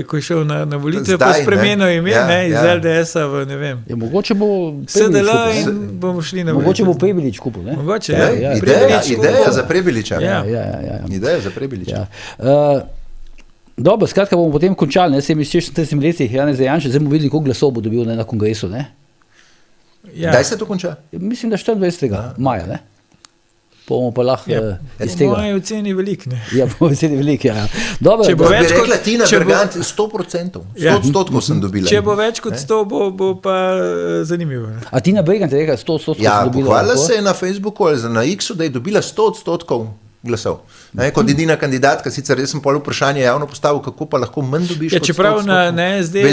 Speaker 3: ko je šel na volitve, pa spremenil ime iz LDS-a v, ne vem.
Speaker 1: Mogoče bo
Speaker 3: SDL in bomo šli na volitve.
Speaker 1: Mogoče bo Prebilič kupil, ne?
Speaker 2: Ideja za Prebiliča. Ideja za Prebiliča.
Speaker 1: Dobro, skratka bomo potem končali, ne, 46 letih Janeza Janše, zdaj bomo videli, koliko glasov bo dobil na kongresu, ne?
Speaker 2: Kdaj se to konča?
Speaker 1: Mislim, da 24. maja, ne? Bomo pa lahko iz tega.
Speaker 3: Po moje oceni velik, ne?
Speaker 1: Ja, po moje oceni velik, ja. Dobro,
Speaker 2: če bo več kot Tina Bergant, 100%. 100% sem dobila.
Speaker 3: Če bo več kot 100, bo pa zanimivo.
Speaker 1: A Tina Bergant je rekel 100%
Speaker 2: ja,
Speaker 1: dobila?
Speaker 2: Ja, pohvalila se je na Facebooku ali na X-u, da je dobila 100% glasov. Kot edina kandidatka, sicer jaz sem pol vprašanje javno postavil, kako pa lahko manj dobiš kot 100%.
Speaker 3: Čeprav na SD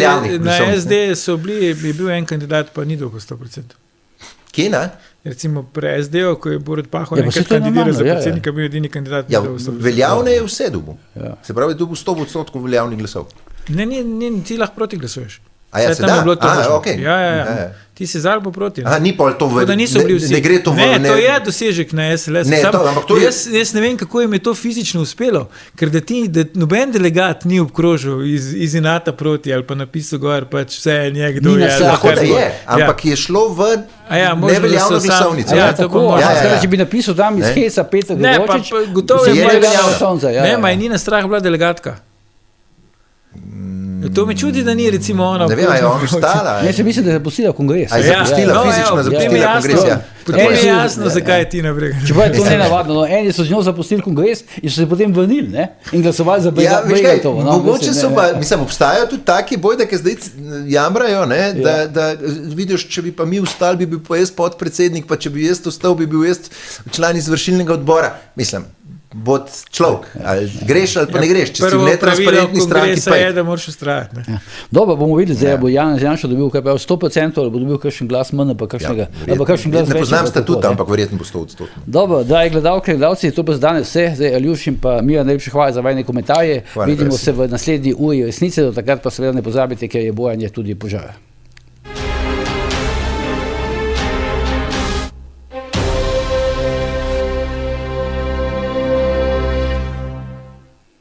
Speaker 3: je bil en kandidat, pa ni dolgo 100%.
Speaker 2: Kje, ne?
Speaker 3: Recimo pre SD-o, ko je Borut Pahor enkrat kandidiral za predsednika, bil edini kandidat.
Speaker 2: Ja, veljavne je vse dobil. Se pravi, dobil 100% veljavnih glasov.
Speaker 3: Ne, ti lahko proti glasuješ.
Speaker 2: A ja, se da?
Speaker 3: Okay. Ja. Ti si za ali pa proti.
Speaker 2: Aha, ni pol to
Speaker 3: Tako da niso bili vsi.
Speaker 2: ne gre to v...
Speaker 3: Ne, to je dosežek na SLS.
Speaker 2: Ne,
Speaker 3: Samo
Speaker 2: to, ampak to je-
Speaker 3: jaz ne vem, kako jim je to fizično uspelo, ker da noben delegat ni obkrožil iz inata proti ali pa napisal gor, pač vse je nekdo
Speaker 1: Ni
Speaker 3: je.
Speaker 1: nas
Speaker 3: ali
Speaker 2: Tako
Speaker 3: kar
Speaker 2: da
Speaker 3: koli.
Speaker 2: je, ampak je šlo v
Speaker 3: možno,
Speaker 2: neveljavno
Speaker 3: da so sam-
Speaker 2: glasovnico.
Speaker 3: Ja,
Speaker 1: Ja,
Speaker 3: to
Speaker 1: tako,
Speaker 3: pa možno.
Speaker 1: ja. Če bi napisal tam iz
Speaker 2: Ne.
Speaker 1: Hesa Peter
Speaker 3: Ne, pa
Speaker 1: Gregorčič,
Speaker 3: gotovo
Speaker 2: je
Speaker 3: je
Speaker 2: neveljavno
Speaker 1: sonce.
Speaker 3: Ne, ma je Nina Strah bila delegatka. To me čudi, da ni recimo ona.
Speaker 2: Ne vem, a je on ostala.
Speaker 1: Ne, se mislim, da je zapustila kongres.
Speaker 2: A je zapustila fizično, zapustila kongres, ja.
Speaker 3: Potem je
Speaker 1: Tako je.
Speaker 3: jasno, zakaj je Tina Bregar.
Speaker 1: Čeprav je to nenavadno, no, eni so z njo zapustili kongres in so se potem vrnili, ne? In glasovali za
Speaker 2: Ja, veš kaj,
Speaker 1: Bregartovo. No,
Speaker 2: mogoče
Speaker 1: mislim,
Speaker 2: so
Speaker 1: ne,
Speaker 2: pa,
Speaker 1: ne.
Speaker 2: mislim, obstajajo tudi taki bojda, ki zdaj jamrajo, ne, da vidiš, če bi pa mi ustali, bi bil pa jaz podpredsednik, pa če bi jaz ostal, bi bil jaz član izvršilnega odbora. Mislim, bod človek, ali greš ali pa ne greš, če si v
Speaker 3: Prvo
Speaker 2: netransparentni
Speaker 3: pravilo
Speaker 2: stranki
Speaker 3: kongresa
Speaker 2: pa
Speaker 3: je, da moraš ustrajati.
Speaker 1: Ja. Dobro, bomo videli, zdaj
Speaker 2: Ja.
Speaker 1: bo Janez Janša dobil kaj pa 100% ali bo dobil kakšen glas manj, pa kakšnega. ali pa kakšen glas
Speaker 2: ne
Speaker 1: več,
Speaker 2: poznam
Speaker 1: ali pa
Speaker 2: statuta,
Speaker 1: tako, ne.
Speaker 2: ampak verjetno bo 100%.
Speaker 1: Dobro, dragi gledalke in gledalci, to pa za danes vse. Zdaj Aljuš in pa Mira, najlepše hvala za vajne komentarje.
Speaker 2: Hvala,
Speaker 1: Vidimo
Speaker 2: prosim.
Speaker 1: se v naslednji uri resnice, do takrat pa seveda ne pozabite, ker je bojanje tudi požar.